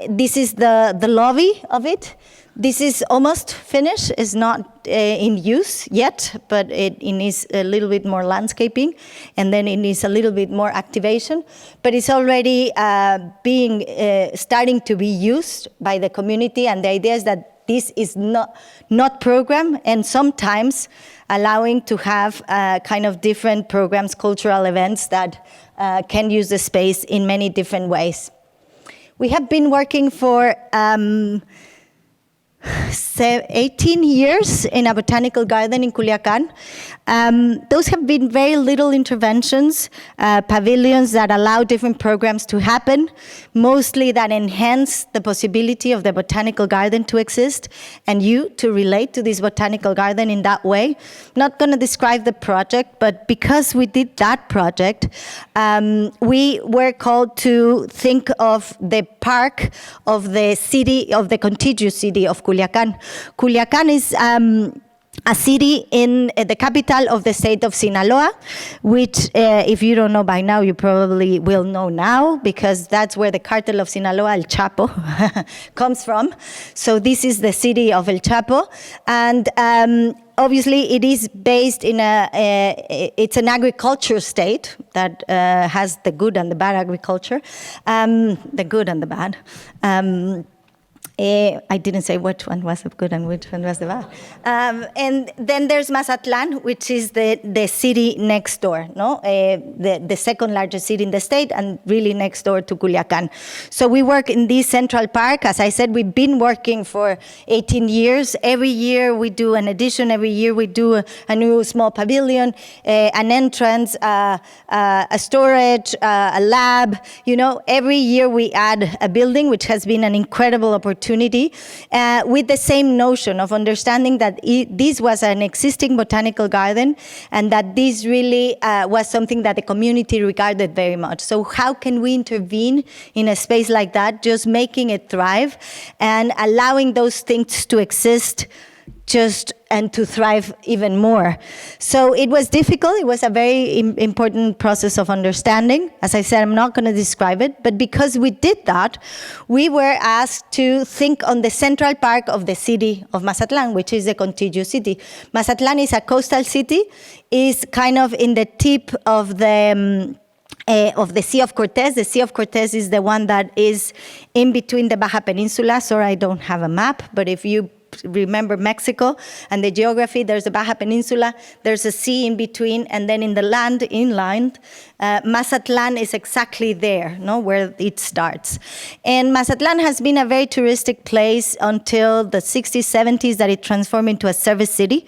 this is the lobby of it. This is almost finished. It's not in use yet, but it needs a little bit more landscaping, and then it needs a little bit more activation. But it's already starting to be used by the community, and the idea is that this is not program, and sometimes allowing to have kind of different programs, cultural events that can use the space in many different ways. We have been working for 18 years in a botanical garden in Culiacan. Those have been very little interventions, pavilions that allow different programs to happen, mostly that enhance the possibility of the botanical garden to exist and you to relate to this botanical garden in that way. Not going to describe the project, but because we did that project, we were called to think of the park of the city, of the contiguous city of Culiacan. Culiacan is a city in the capital of the state of Sinaloa, which if you don't know by now, you probably will know now, because that's where the cartel of Sinaloa, El Chapo, comes from. So this is the city of El Chapo, and obviously it is based in it's an agriculture state that has the good and the bad agriculture, the good and the bad. I didn't say which one was the good and which one was the bad. And then there's Mazatlan, which is the city next door, no? The second largest city in the state, and really next door to Culiacan. So we work in this central park. As I said, we've been working for 18 years. Every year we do an addition. Every year we do a new small pavilion, an entrance, a storage, a lab. You know, every year we add a building, which has been an incredible opportunity, with the same notion of understanding that this was an existing botanical garden, and that this really was something that the community regarded very much. So how can we intervene in a space like that, just making it thrive and allowing those things to exist and to thrive even more. So it was difficult. It was a very important process of understanding. As I said, I'm not going to describe it, but because we did that, we were asked to think on the central park of the city of Mazatlan, which is a contiguous city. Mazatlan is a coastal city, is kind of in the tip of the Sea of Cortez. The Sea of Cortez is the one that is in between the Baja Peninsula. Sorry, I don't have a map, but if you remember Mexico and the geography, there's a Baja Peninsula, there's a sea in between, and then in the land, inland, Mazatlan is exactly there, no, where it starts. And Mazatlan has been a very touristic place until the 60s, 70s, that it transformed into a service city.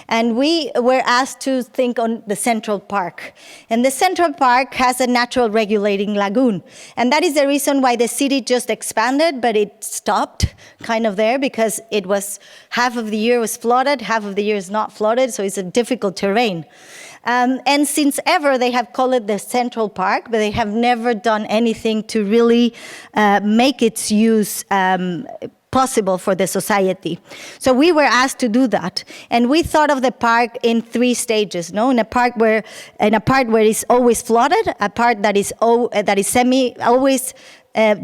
And we were asked to think on the Central Park. And the Central Park has a natural regulating lagoon. And that is the reason why the city just expanded, but it stopped kind of there, because it was half of the year was flooded, half of the year is not flooded, so it's a difficult terrain. And since ever, they have called it the Central Park, but they have never done anything to really make its use possible for the society. So we were asked to do that, and we thought of the park in 3 stages. No, in a part where it's always flooded, a part that is always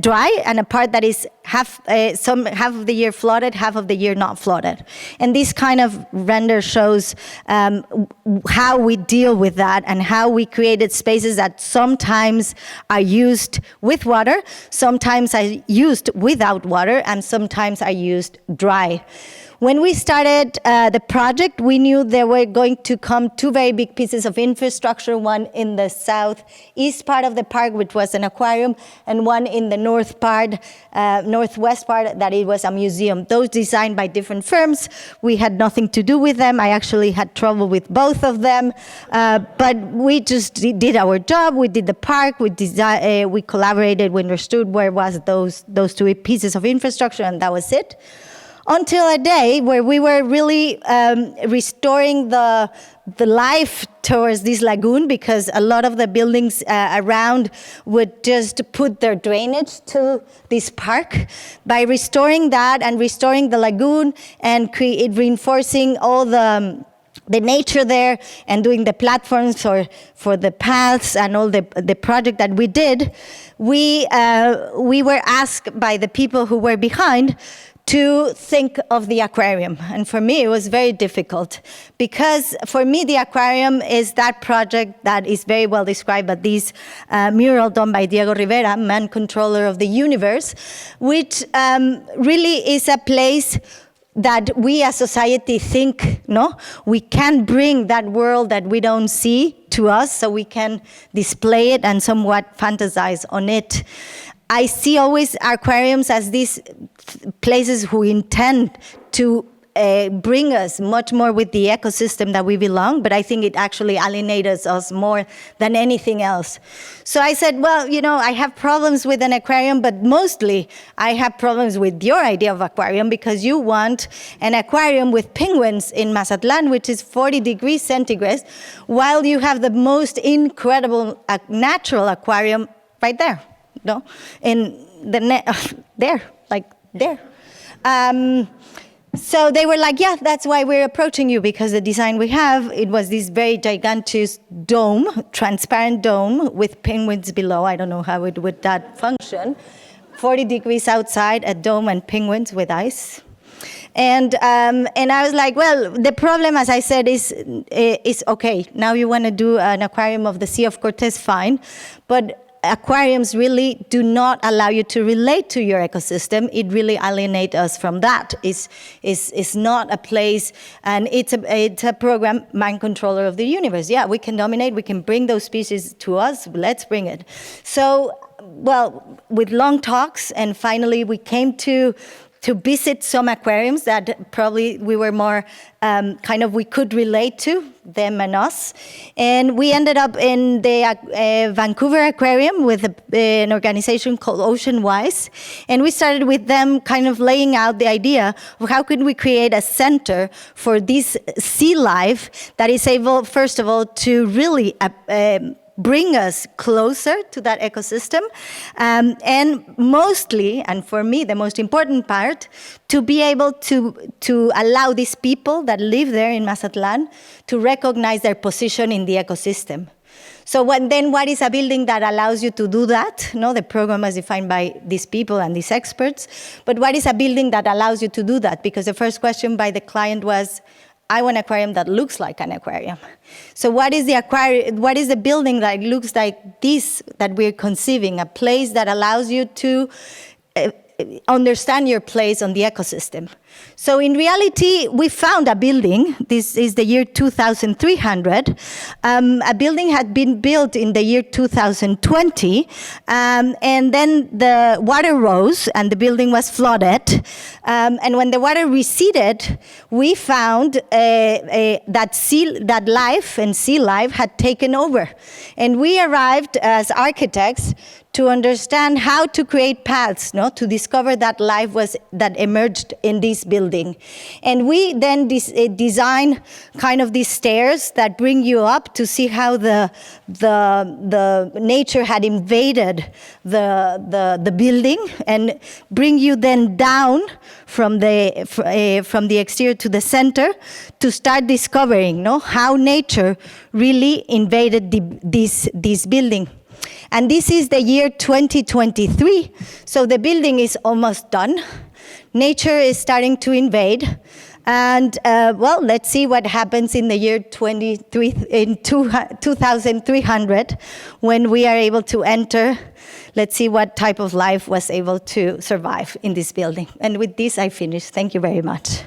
dry, and a part that is half of the year flooded, half of the year not flooded. And this kind of render shows how we deal with that and how we created spaces that sometimes are used with water, sometimes are used without water, and sometimes are used dry. When we started the project, we knew there were going to come 2 very big pieces of infrastructure, one in the southeast part of the park, which was an aquarium, and one in the northwest part, that it was a museum. Those designed by different firms. We had nothing to do with them. I actually had trouble with both of them, but we just did our job. We did the park. We collaborated. We understood where was those 2 pieces of infrastructure, and that was it. Until a day where we were really restoring the life towards this lagoon, because a lot of the buildings around would just put their drainage to this park. By restoring that and restoring the lagoon and reinforcing all the nature there and doing the platforms for the paths and all the project that we did, we were asked by the people who were behind to think of the aquarium. And for me, it was very difficult, because for me, the aquarium is that project that is very well described by this mural done by Diego Rivera, Man Controller of the Universe, which really is a place that we as society think, no? We can bring that world that we don't see to us, so we can display it and somewhat fantasize on it. I see always aquariums as these places who intend to bring us much more with the ecosystem that we belong, but I think it actually alienates us more than anything else. So I said, well, I have problems with an aquarium, but mostly I have problems with your idea of aquarium, because you want an aquarium with penguins in Mazatlan, which is 40 degrees centigrade, while you have the most incredible natural aquarium right there. No, in the there. So they were like, yeah, that's why we're approaching you, because the design we have, it was this very gigantic dome, transparent dome with penguins below. I don't know how would that function. 40 degrees outside, a dome and penguins with ice. And I was like, well, the problem, as I said, is okay. Now you want to do an aquarium of the Sea of Cortez, fine, but aquariums really do not allow you to relate to your ecosystem. It really alienates us from that. It's not a place, and it's a program, Man Controller of the Universe. Yeah, we can dominate, we can bring those species to us, let's bring it. So, well, with long talks, and finally we came to visit some aquariums that probably we were more we could relate to, them and us. And we ended up in the Vancouver Aquarium with an organization called Oceanwise. And we started with them kind of laying out the idea of how could we create a center for this sea life that is able, first of all, to really bring us closer to that ecosystem, and mostly, and for me, the most important part, to be able to allow these people that live there in Mazatlan to recognize their position in the ecosystem. So what is a building that allows you to do that? No, the program is defined by these people and these experts, but what is a building that allows you to do that? Because the first question by the client was, I want an aquarium that looks like an aquarium. So what is the aquarium? What is the building that looks like this that we're conceiving? A place that allows you to understand your place on the ecosystem. So in reality, we found a building. This is the year 2300. A building had been built in the year 2020, and then the water rose and the building was flooded. And when the water receded, we found that life and sea life had taken over. And we arrived as architects to understand how to create paths, to discover that life that emerged in this this building. And we then design kind of these stairs that bring you up to see how the nature had invaded the building, and bring you then down from the exterior to the center to start discovering how nature really invaded this building. And this is the year 2023, so the building is almost done. Nature is starting to invade. And well, let's see what happens in the year 2300 when we are able to enter. Let's see what type of life was able to survive in this building. And with this, I finish. Thank you very much.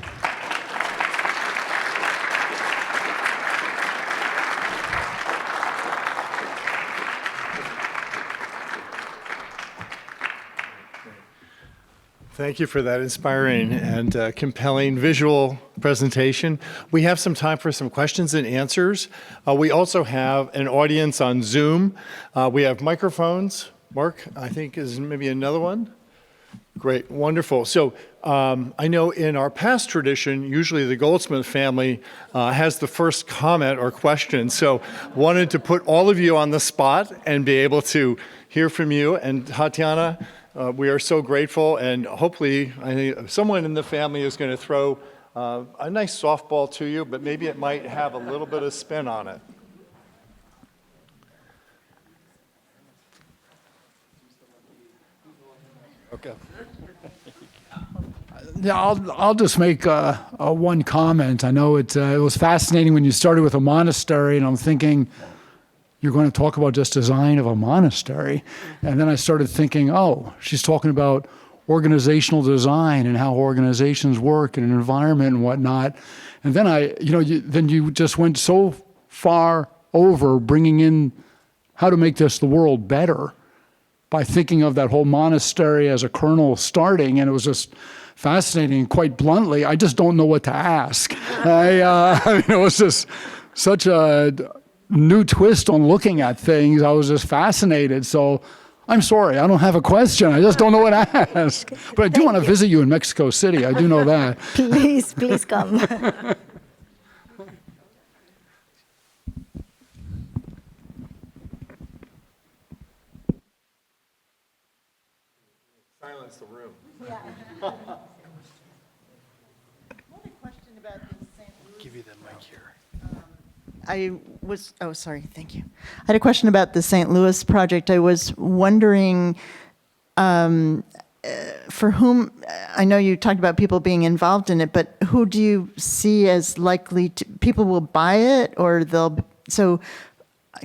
Thank you for that inspiring and compelling visual presentation. We have some time for some questions and answers. We also have an audience on Zoom. We have microphones. Mark, I think, is maybe another one. Great, wonderful. So I know in our past tradition, usually the Goldsmith family has the first comment or question. So wanted to put all of you on the spot and be able to hear from you. And Tatiana, we are so grateful, and hopefully I think someone in the family is going to throw a nice softball to you, but maybe it might have a little bit of spin on it. Okay. Yeah, I'll just make one comment. I know it was fascinating when you started with a monastery, and I'm thinking, you're going to talk about just design of a monastery. And then I started thinking, oh, she's talking about organizational design and how organizations work and an environment and whatnot. And then then you just went so far over bringing in how to make the world better by thinking of that whole monastery as a kernel starting. And it was just fascinating. And quite bluntly, I just don't know what to ask. I mean, it was just such a new twist on looking at things. I was just fascinated. So I'm sorry, I don't have a question. I just don't know what to ask. But I do want to visit you in Mexico City. I do know that. Please come. Silence the room. Yeah. Give you the mic here. Thank you. I had a question about the St. Louis project. I was wondering for whom, I know you talked about people being involved in it, but who do you see as likely to, people will buy it, or so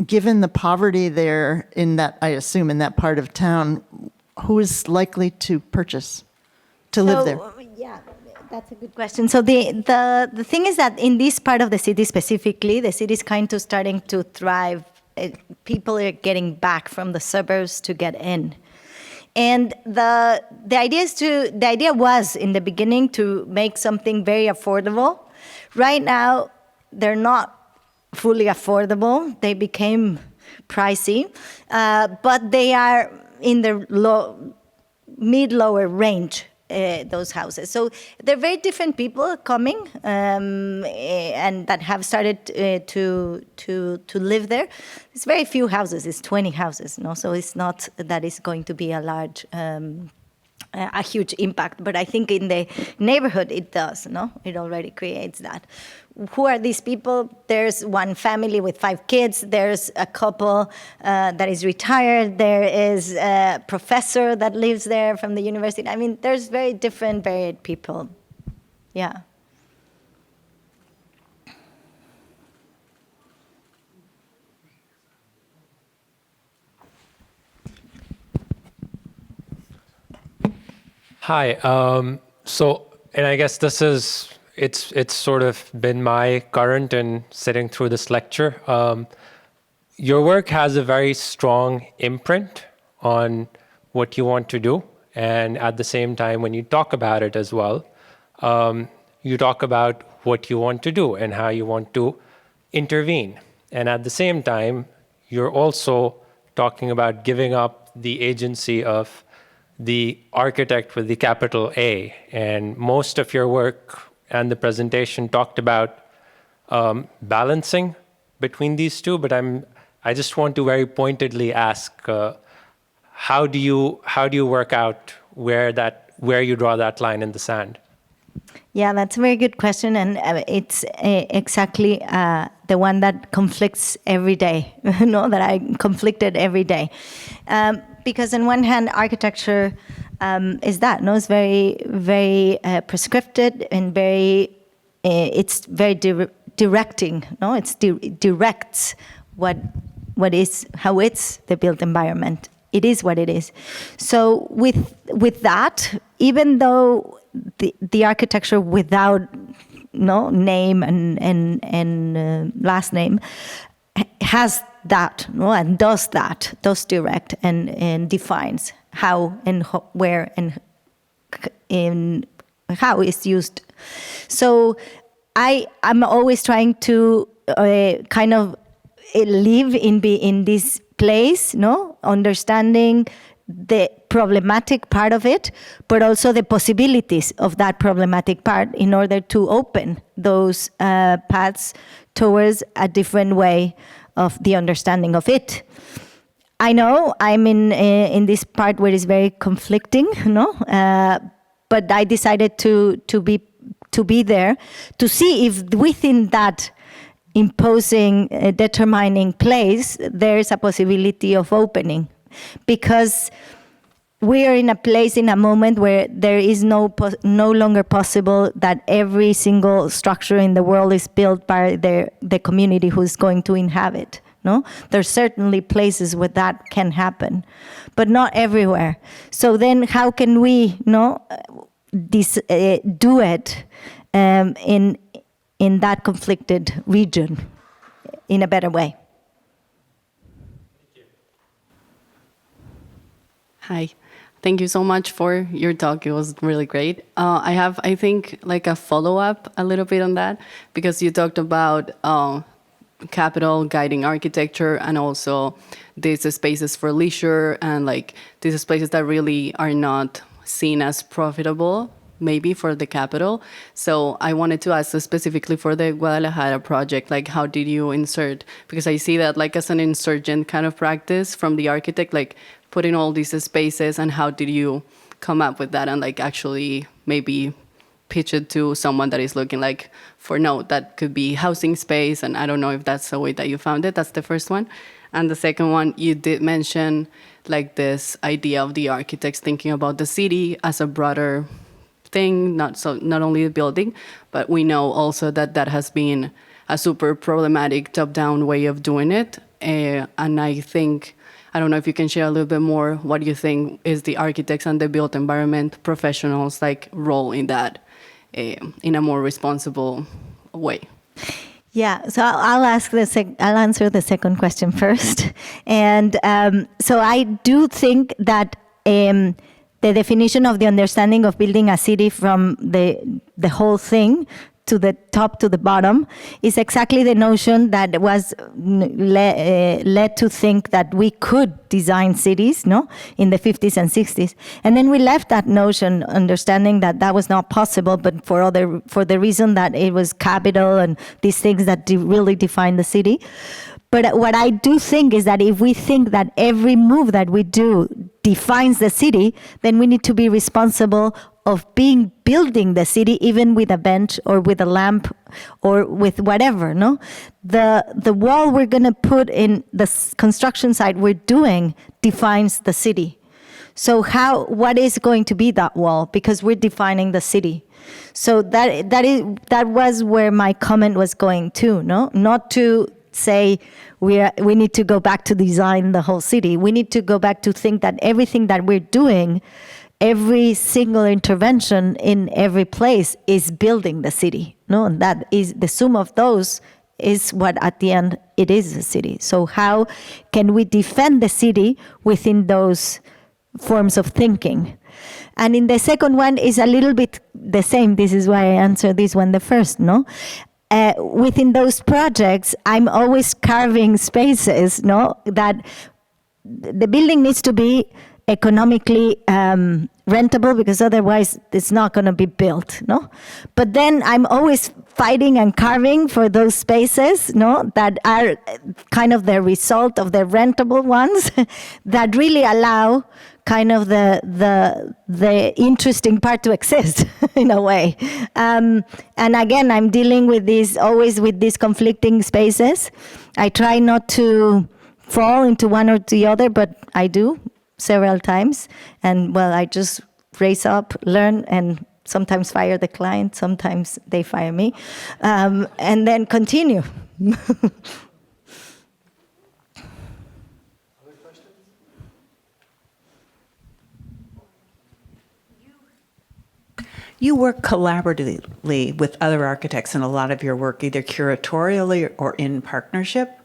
given the poverty there in that, I assume in that part of town, who is likely to purchase, to live there? Yeah, that's a good question. So the thing is that in this part of the city specifically, the city is kind of starting to thrive. People are getting back from the suburbs to get in. And the idea was in the beginning to make something very affordable. Right now, they're not fully affordable. They became pricey, but they are in the mid-lower range, those houses. So they're very different people coming and that have started to live there. It's very few houses. It's 20 houses, no? So it's not that it's going to be a large, a huge impact. But I think in the neighborhood it does, no? It already creates that. Who are these people? There's one family with 5 kids. There's a couple that is retired. There is a professor that lives there from the university. I mean, there's very different, varied people. Yeah. Hi. And I guess this is, it's sort of been my current in sitting through this lecture. Your work has a very strong imprint on what you want to do. And at the same time, when you talk about it as well, you talk about what you want to do and how you want to intervene. And at the same time, you're also talking about giving up the agency of the architect with the capital A, and most of your work and the presentation talked about balancing between these two, but I just want to very pointedly ask, how do you work out where you draw that line in the sand? Yeah, that's a very good question, and it's exactly the one that conflicts every day. That I conflicted every day, because on one hand, architecture is that it's very, very prescripted and very it's very directing. It's directs what is how it's the built environment. It is what it is. So with that, even though the architecture without name and last name has that, and does direct and defines how and where and in how it's used. So I'm always trying to kind of live in this place, understanding the problematic part of it, but also the possibilities of that problematic part in order to open those paths towards a different way of the understanding of it. I know I'm in this part where it's very conflicting, but I decided to be there to see if within that imposing, determining place, there is a possibility of opening. Because we are in a place, in a moment where there is no longer possible that every single structure in the world is built by the community who's going to inhabit. There's certainly places where that can happen, but not everywhere. So then how can we do it in that conflicted region in a better way? Hi. Thank you so much for your talk. It was really great. I have, I think, like a follow-up a little bit on that, because you talked about capital guiding architecture and also these spaces for leisure and like these spaces that really are not seen as profitable, maybe for the capital. So I wanted to ask specifically for the Guadalajara project, like how did you insert, because I see that like as an insurgent kind of practice from the architect, like putting all these spaces, and how did you come up with that and like actually maybe pitch it to someone that is looking like for that could be housing space, and I don't know if that's the way that you found it. That's the first one. And the second one, you did mention like this idea of the architects thinking about the city as a broader thing, not only the building, but we know also that has been a super problematic top-down way of doing it. And I think, I don't know if you can share a little bit more, what do you think is the architects and the built environment professionals like role in that in a more responsible way? Yeah, so I'll answer the second question first. And so I do think that the definition of the understanding of building a city from the whole thing to the top to the bottom is exactly the notion that was led to think that we could design cities, in the 50s and 60s. And then we left that notion, understanding that was not possible, but for the reason that it was capital and these things that really define the city. But what I do think is that if we think that every move that we do defines the city, then we need to be responsible of building the city, even with a bench or with a lamp or with whatever, The wall we're going to put in the construction site we're doing defines the city. So what is going to be that wall? Because we're defining the city. So that was where my comment was going to, Not to say we need to go back to design the whole city. We need to go back to think that everything that we're doing, every single intervention in every place is building the city. And that is the sum of those is what at the end it is a city. So how can we defend the city within those forms of thinking? And in the second one is a little bit the same. This is why I answered this one the first, within those projects, I'm always carving spaces, that the building needs to be economically rentable, because otherwise it's not going to be built, no? But then I'm always fighting and carving for those spaces, no, that are kind of the result of the rentable ones that really allow kind of the interesting part to exist in a way. And again, I'm dealing with always with these conflicting spaces. I try not to fall into one or the other, but I do several times. And well, I just raise up, learn, and sometimes fire the client, sometimes they fire me, and then continue. You work collaboratively with other architects in a lot of your work, either curatorially or in partnership.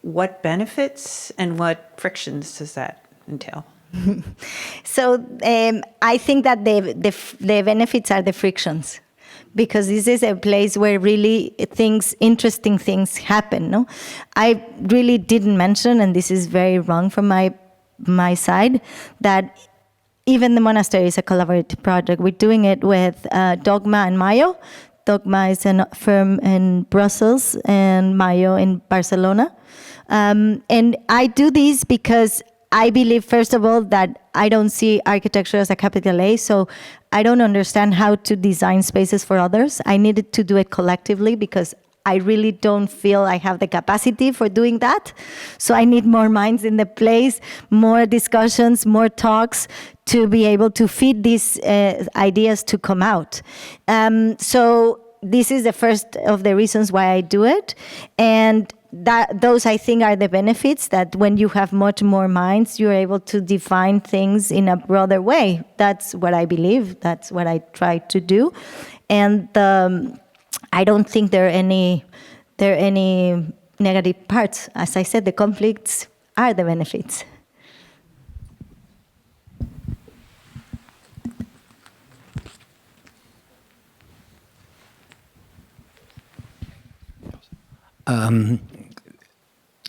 What benefits and what frictions does that entail? So I think that the benefits are the frictions, because this is a place where really interesting things happen. No, I really didn't mention, and this is very wrong from my side, that even the monastery is a collaborative project. We're doing it with Dogma and Mayo. Dogma is a firm in Brussels and Mayo in Barcelona. And I do this because I believe, first of all, that I don't see architecture as a capital A, so I don't understand how to design spaces for others. I needed to do it collectively because I really don't feel I have the capacity for doing that. So I need more minds in the place, more discussions, more talks to be able to feed these ideas to come out. So this is the first of the reasons why I do it. And those, I think, are the benefits, that when you have much more minds, you're able to define things in a broader way. That's what I believe. That's what I try to do. And I don't think there are any negative parts. As I said, the conflicts are the benefits.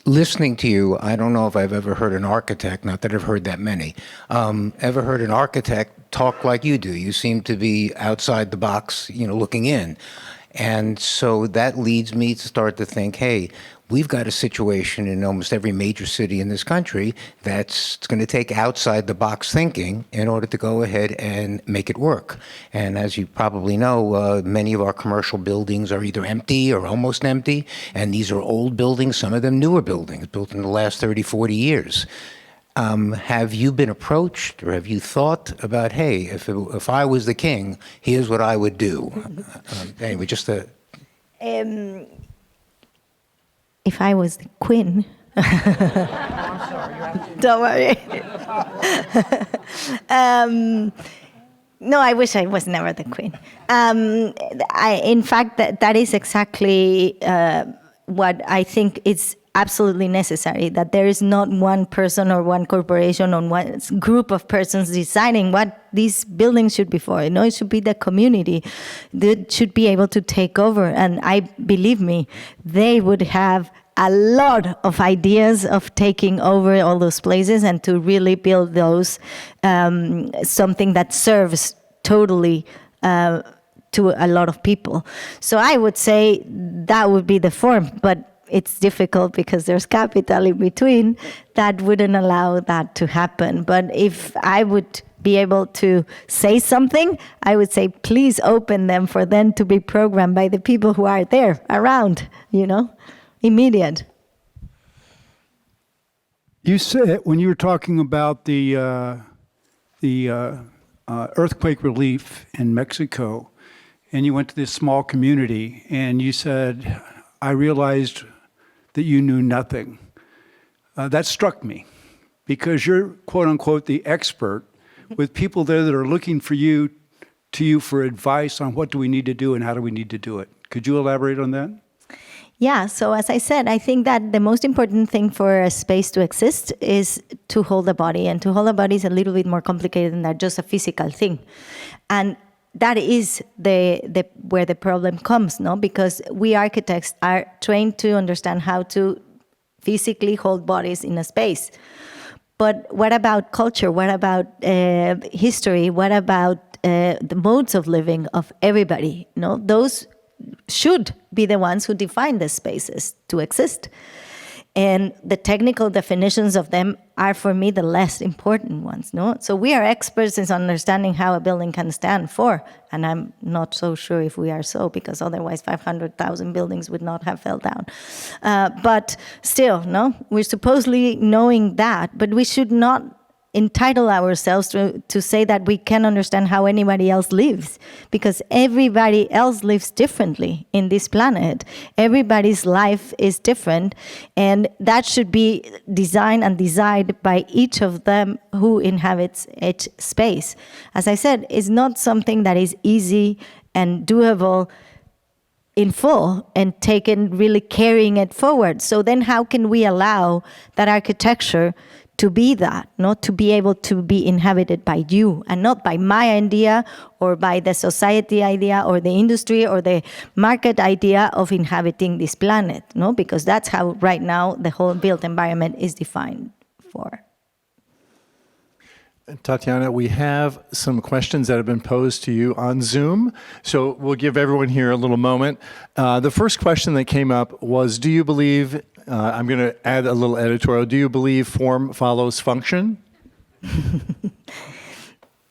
Listening to you, I don't know if I've ever heard an architect, not that I've heard that many, ever heard an architect talk like you do. You seem to be outside the box, looking in. And so that leads me to start to think, hey, we've got a situation in almost every major city in this country that's going to take outside the box thinking in order to go ahead and make it work. And as you probably know, many of our commercial buildings are either empty or almost empty. And these are old buildings, some of them newer buildings built in the last 30, 40 years. Have you been approached, or have you thought about, hey, if I was the king, here's what I would do? Anyway, just a... If I was the queen... Don't worry. No, I wish I was never the queen. In fact, that is exactly what I think is absolutely necessary, that there is not one person or one corporation or one group of persons deciding what these buildings should be for. It should be the community that should be able to take over. And believe me, they would have a lot of ideas of taking over all those places and to really build those something that serves totally to a lot of people. So I would say that would be the form, but it's difficult because there's capital in between that wouldn't allow that to happen. But if I would be able to say something, I would say, please open them for them to be programmed by the people who are there around, immediate. You said, when you were talking about the earthquake relief in Mexico, and you went to this small community, and you said, I realized that you knew nothing. That struck me, because you're, quote unquote, the expert, with people there that are looking to you for advice on what do we need to do and how do we need to do it. Could you elaborate on that? Yeah, so as I said, I think that the most important thing for a space to exist is to hold a body, and to hold a body is a little bit more complicated than that, just a physical thing. And that is where the problem comes, no? Because we architects are trained to understand how to physically hold bodies in a space. But what about culture? What about history? What about the modes of living of everybody? No, those should be the ones who define the spaces to exist. And the technical definitions of them are, for me, the less important ones. No, so we are experts in understanding how a building can stand for, and I'm not so sure if we are so, because otherwise 500,000 buildings would not have fell down. But still, no, we're supposedly knowing that, but we should not entitle ourselves to say that we can understand how anybody else lives, because everybody else lives differently in this planet. Everybody's life is different, and that should be designed and decided by each of them who inhabits each space. As I said, it's not something that is easy and doable in full and taken really carrying it forward. So then how can we allow that architecture to be that, not to be able to be inhabited by you and not by my idea or by the society idea or the industry or the market idea of inhabiting this planet, no? Because that's how right now the whole built environment is defined for. Tatiana, we have some questions that have been posed to you on Zoom, so we'll give everyone here a little moment. The first question that came up was, do you believe, I'm going to add a little editorial, do you believe form follows function?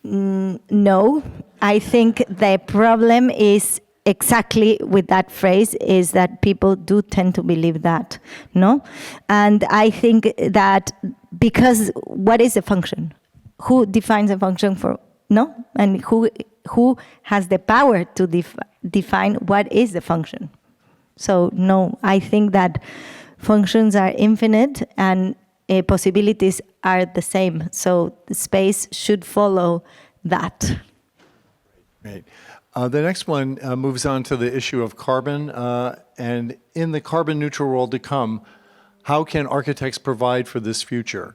No, I think the problem is exactly with that phrase is that people do tend to believe that, no? And I think that because what is a function? Who defines a function for, no? And who has the power to define what is the function? So no, I think that functions are infinite and possibilities are the same. So the space should follow that. Right. The next one moves on to the issue of carbon. And in the carbon neutral world to come, how can architects provide for this future?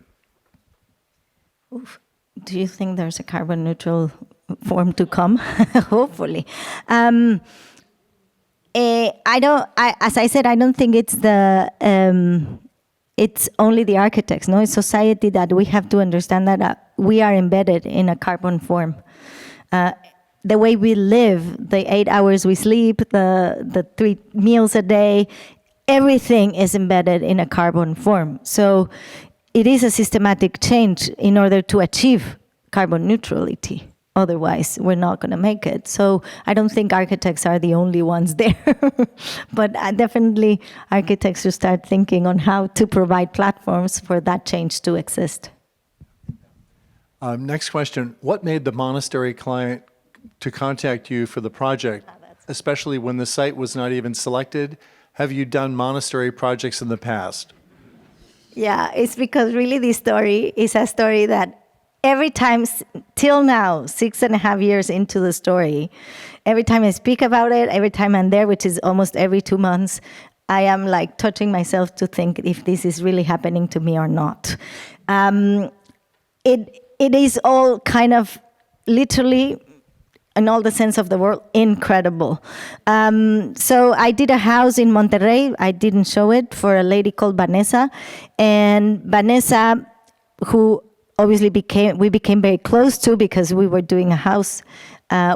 Oof. Do you think there's a carbon neutral form to come? Hopefully. As I said, I don't think it's it's only the architects. No, it's society that we have to understand that we are embedded in a carbon form. The way we live, the 8 hours we sleep, the 3 meals a day, everything is embedded in a carbon form. So it is a systematic change in order to achieve carbon neutrality. Otherwise, we're not going to make it. So I don't think architects are the only ones there. But definitely architects should start thinking on how to provide platforms for that change to exist. Next question. What made the monastery client to contact you for the project, especially when the site was not even selected? Have you done monastery projects in the past? Yeah, it's because really this story is a story that every time, till now, 6.5 years into the story, every time I speak about it, every time I'm there, which is almost every 2 months, I am like touching myself to think if this is really happening to me or not. It is all kind of literally, in all the sense of the word, incredible. So I did a house in Monterrey. I didn't show it, for a lady called Vanessa. And Vanessa, who obviously we became very close to because we were doing a house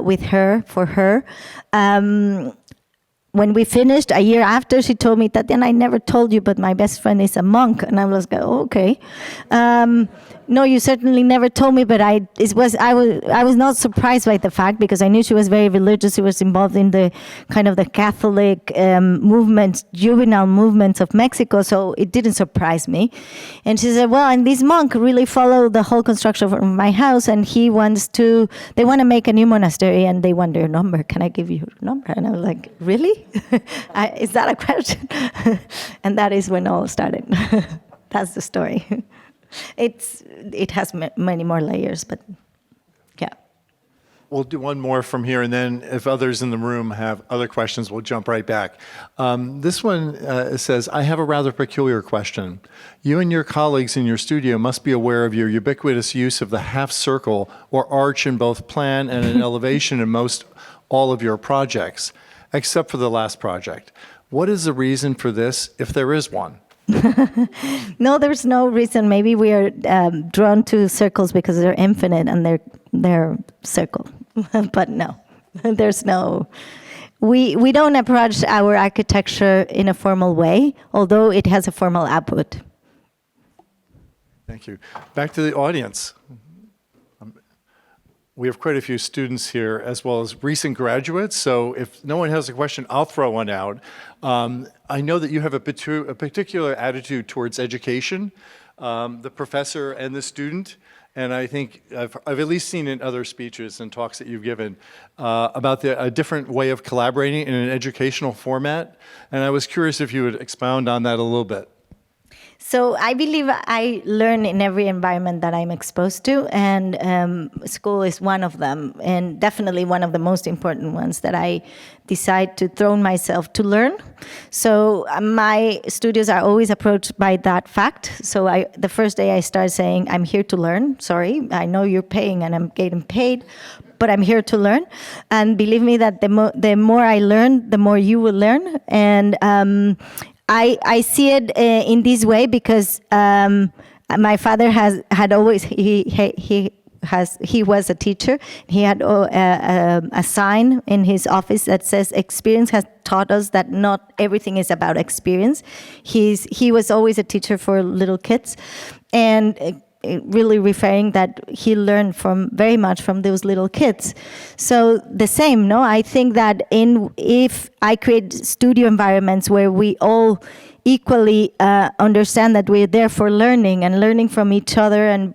with her, for her. When we finished, a year after, she told me, Tatiana, I never told you, but my best friend is a monk. And I was like, oh, okay. No, you certainly never told me, but I was not surprised by the fact, because I knew she was very religious. She was involved in the kind of the Catholic movement, juvenile movements of Mexico, so it didn't surprise me. And she said, well, and this monk really followed the whole construction of my house, and they want to make a new monastery, and they want your number. Can I give you your number? And I was like, really? Is that a question? And that is when all started. That's the story. It has many more layers, but yeah. We'll do one more from here, and then if others in the room have other questions, we'll jump right back. This one says, I have a rather peculiar question. You and your colleagues in your studio must be aware of your ubiquitous use of the half circle or arch in both plan and in elevation in all of your projects, except for the last project. What is the reason for this, if there is one? No, there's no reason. Maybe we are drawn to circles because they're infinite and they're circle. But no, there's no. We don't approach our architecture in a formal way, although it has a formal output. Thank you. Back to the audience. We have quite a few students here, as well as recent graduates. So if no one has a question, I'll throw one out. I know that you have a particular attitude towards education, the professor and the student. And I think I've at least seen in other speeches and talks that you've given about a different way of collaborating in an educational format. And I was curious if you would expound on that a little bit. So I believe I learn in every environment that I'm exposed to, and school is one of them, and definitely one of the most important ones that I decide to throw myself to learn. So my studios are always approached by that fact. So the first day I start saying, I'm here to learn. Sorry, I know you're paying and I'm getting paid, but I'm here to learn. And believe me that the more I learn, the more you will learn. And I see it in this way because my father had always he was a teacher. He had a sign in his office that says experience has taught us that not everything is about experience. He was always a teacher for little kids, and really referring that he learned very much from those little kids. So the same, no? I think that if I create studio environments where we all equally understand that we're there for learning and learning from each other and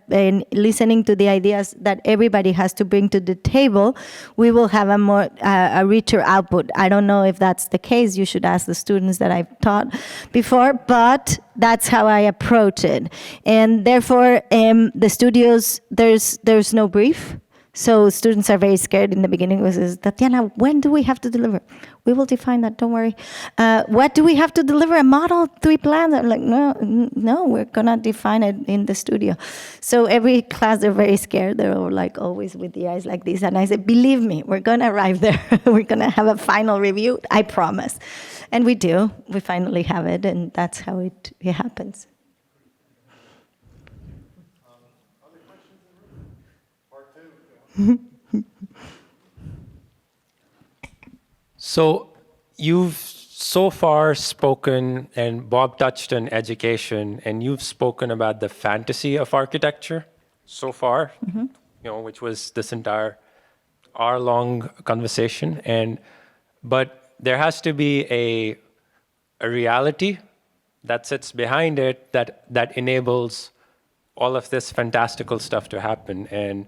listening to the ideas that everybody has to bring to the table, we will have a richer output. I don't know if that's the case. You should ask the students that I've taught before, but that's how I approach it. And therefore, the studios, there's no brief. So students are very scared in the beginning. It was, Tatiana, when do we have to deliver? We will define that, don't worry. What do we have to deliver? A model, 3 plans? I'm like, no, we're gonna define it in the studio. So every class, they're very scared. They're all like always with the eyes like this. And I said, believe me, we're gonna arrive there. We're gonna have a final review, I promise. And we do, we finally have it, and that's how it happens. So you've so far spoken, and Bob touched on education, and you've spoken about the fantasy of architecture so far, which was this entire hour-long conversation. But there has to be a reality that sits behind it that enables all of this fantastical stuff to happen. And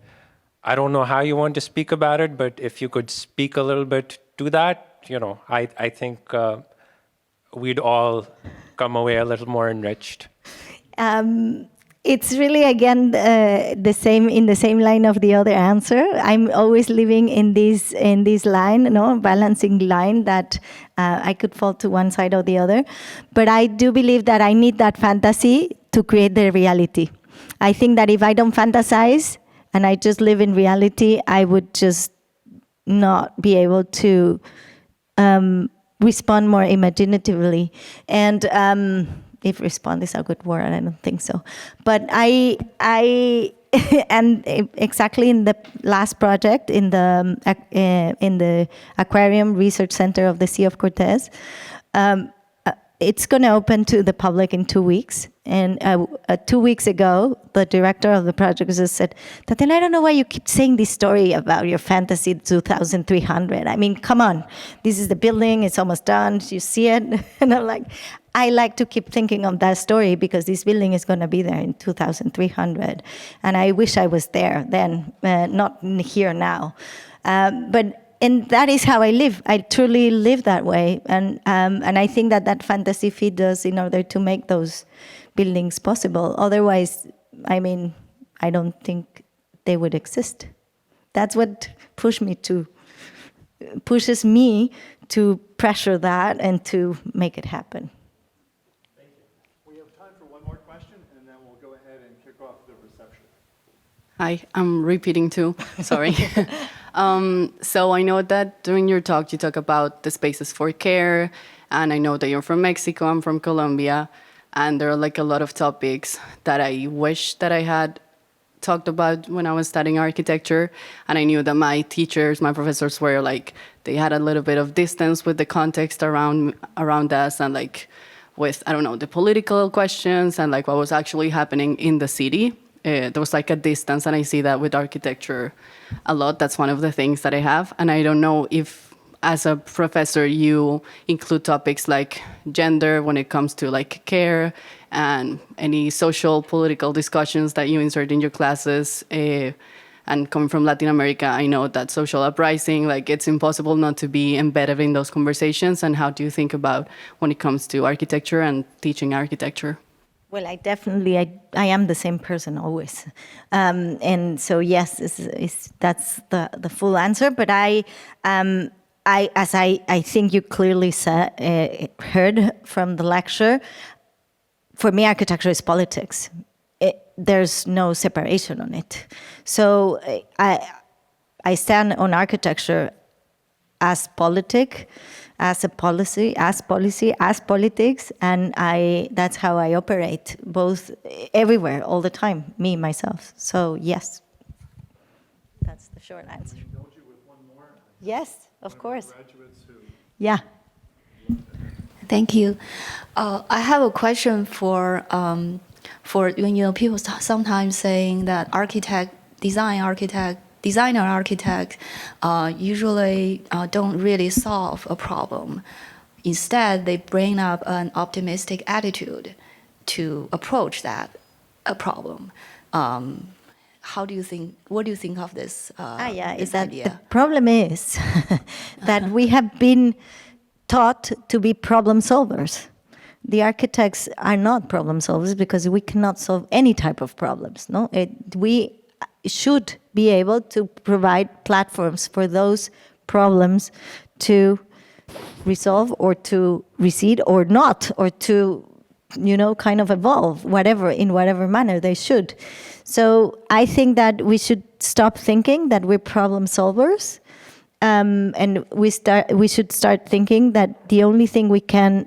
I don't know how you want to speak about it, but if you could speak a little bit to that, I think we'd all come away a little more enriched. It's really, again, in the same line of the other answer. I'm always living in this line, balancing line that I could fall to one side or the other. But I do believe that I need that fantasy to create the reality. I think that if I don't fantasize and I just live in reality, I would just not be able to respond more imaginatively. And if respond is a good word, I don't think so. But I and exactly in the last project in the Aquarium Research Center of the Sea of Cortez, it's going to open to the public in 2 weeks. And 2 weeks ago, the director of the project just said, Tatiana, I don't know why you keep saying this story about your fantasy 2300. I mean, come on. This is the building. It's almost done. You see it? And I'm like, I like to keep thinking of that story because this building is going to be there in 2300. And I wish I was there then, not here now. And that is how I live. I truly live that way. And I think that fantasy feeds us in order to make those buildings possible. Otherwise, I mean, I don't think they would exist. That's what pushes me to pressure that and to make it happen. Thank you. We have time for one more question, and then we'll go ahead and kick off the reception. Hi, I'm repeating too. Sorry. So I know that during your talk, you talk about the spaces for care, and I know that you're from Mexico, I'm from Colombia. And there are like a lot of topics that I wish that I had talked about when I was studying architecture. And I knew that my teachers, my professors were like, they had a little bit of distance with the context around us and like with, I don't know, the political questions and like what was actually happening in the city. There was like a distance, and I see that with architecture a lot. That's one of the things that I have. And I don't know if, as a professor, you include topics like gender when it comes to like care and any social, political discussions that you insert in your classes. And coming from Latin America, I know that social uprising, like it's impossible not to be embedded in those conversations. And how do you think about when it comes to architecture and teaching architecture? Well, I am the same person always. And so, yes, that's the full answer. But as I think you clearly heard from the lecture, for me, architecture is politics. There's no separation on it. So I stand on architecture as politic, as a policy, as politics, and that's how I operate, both everywhere, all the time, me, myself. So yes, that's the short answer. Yes, of course. Yeah. Thank you. I have a question for people sometimes saying that designer architect usually don't really solve a problem. Instead, they bring up an optimistic attitude to approach a problem. What do you think of this, this idea? The problem is that we have been taught to be problem solvers. The architects are not problem solvers because we cannot solve any type of problems. No, we should be able to provide platforms for those problems to resolve or to recede or not, or to, kind of evolve, in whatever manner they should. So I think that we should stop thinking that we're problem solvers, and we should start thinking that the only thing we can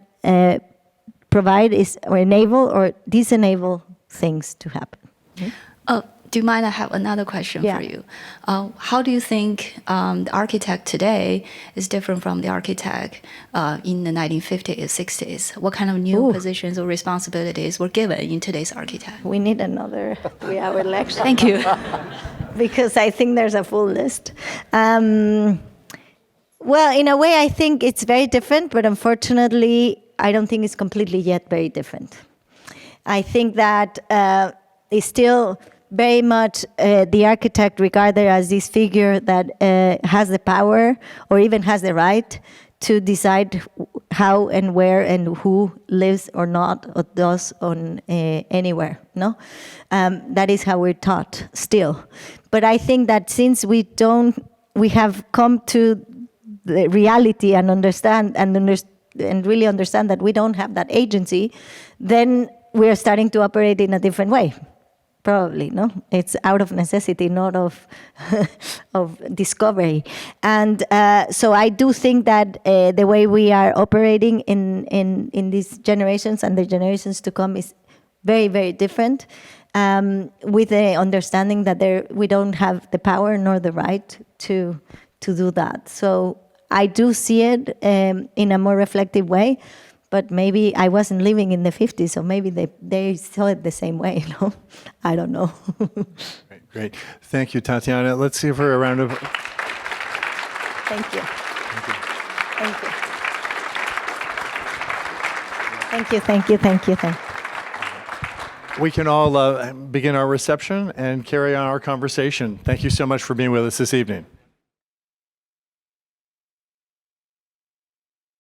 provide is or enable or disenable things to happen. Do you mind? I have another question for you. How do you think the architect today is different from the architect in the 1950s, 60s? What kind of new positions or responsibilities were given in today's architect? We need another 3-hour lecture. Thank you. Because I think there's a full list. Well, in a way, I think it's very different, but unfortunately, I don't think it's completely yet very different. I think that it's still very much the architect regarded as this figure that has the power or even has the right to decide how and where and who lives or not or does on anywhere. No, that is how we're taught still. But I think that since we have come to the reality and understand and really understand that we don't have that agency, then we are starting to operate in a different way. Probably, no? It's out of necessity, not of discovery. And so I do think that the way we are operating in these generations and the generations to come is very, very different, with the understanding that we don't have the power nor the right to do that. So I do see it in a more reflective way. But maybe I wasn't living in the 50s, so maybe they saw it the same way, I don't know. Great. Thank you, Tatiana. Let's see if we're a round of... Thank you. Thank you. We can all begin our reception and carry on our conversation. Thank you so much for being with us this evening.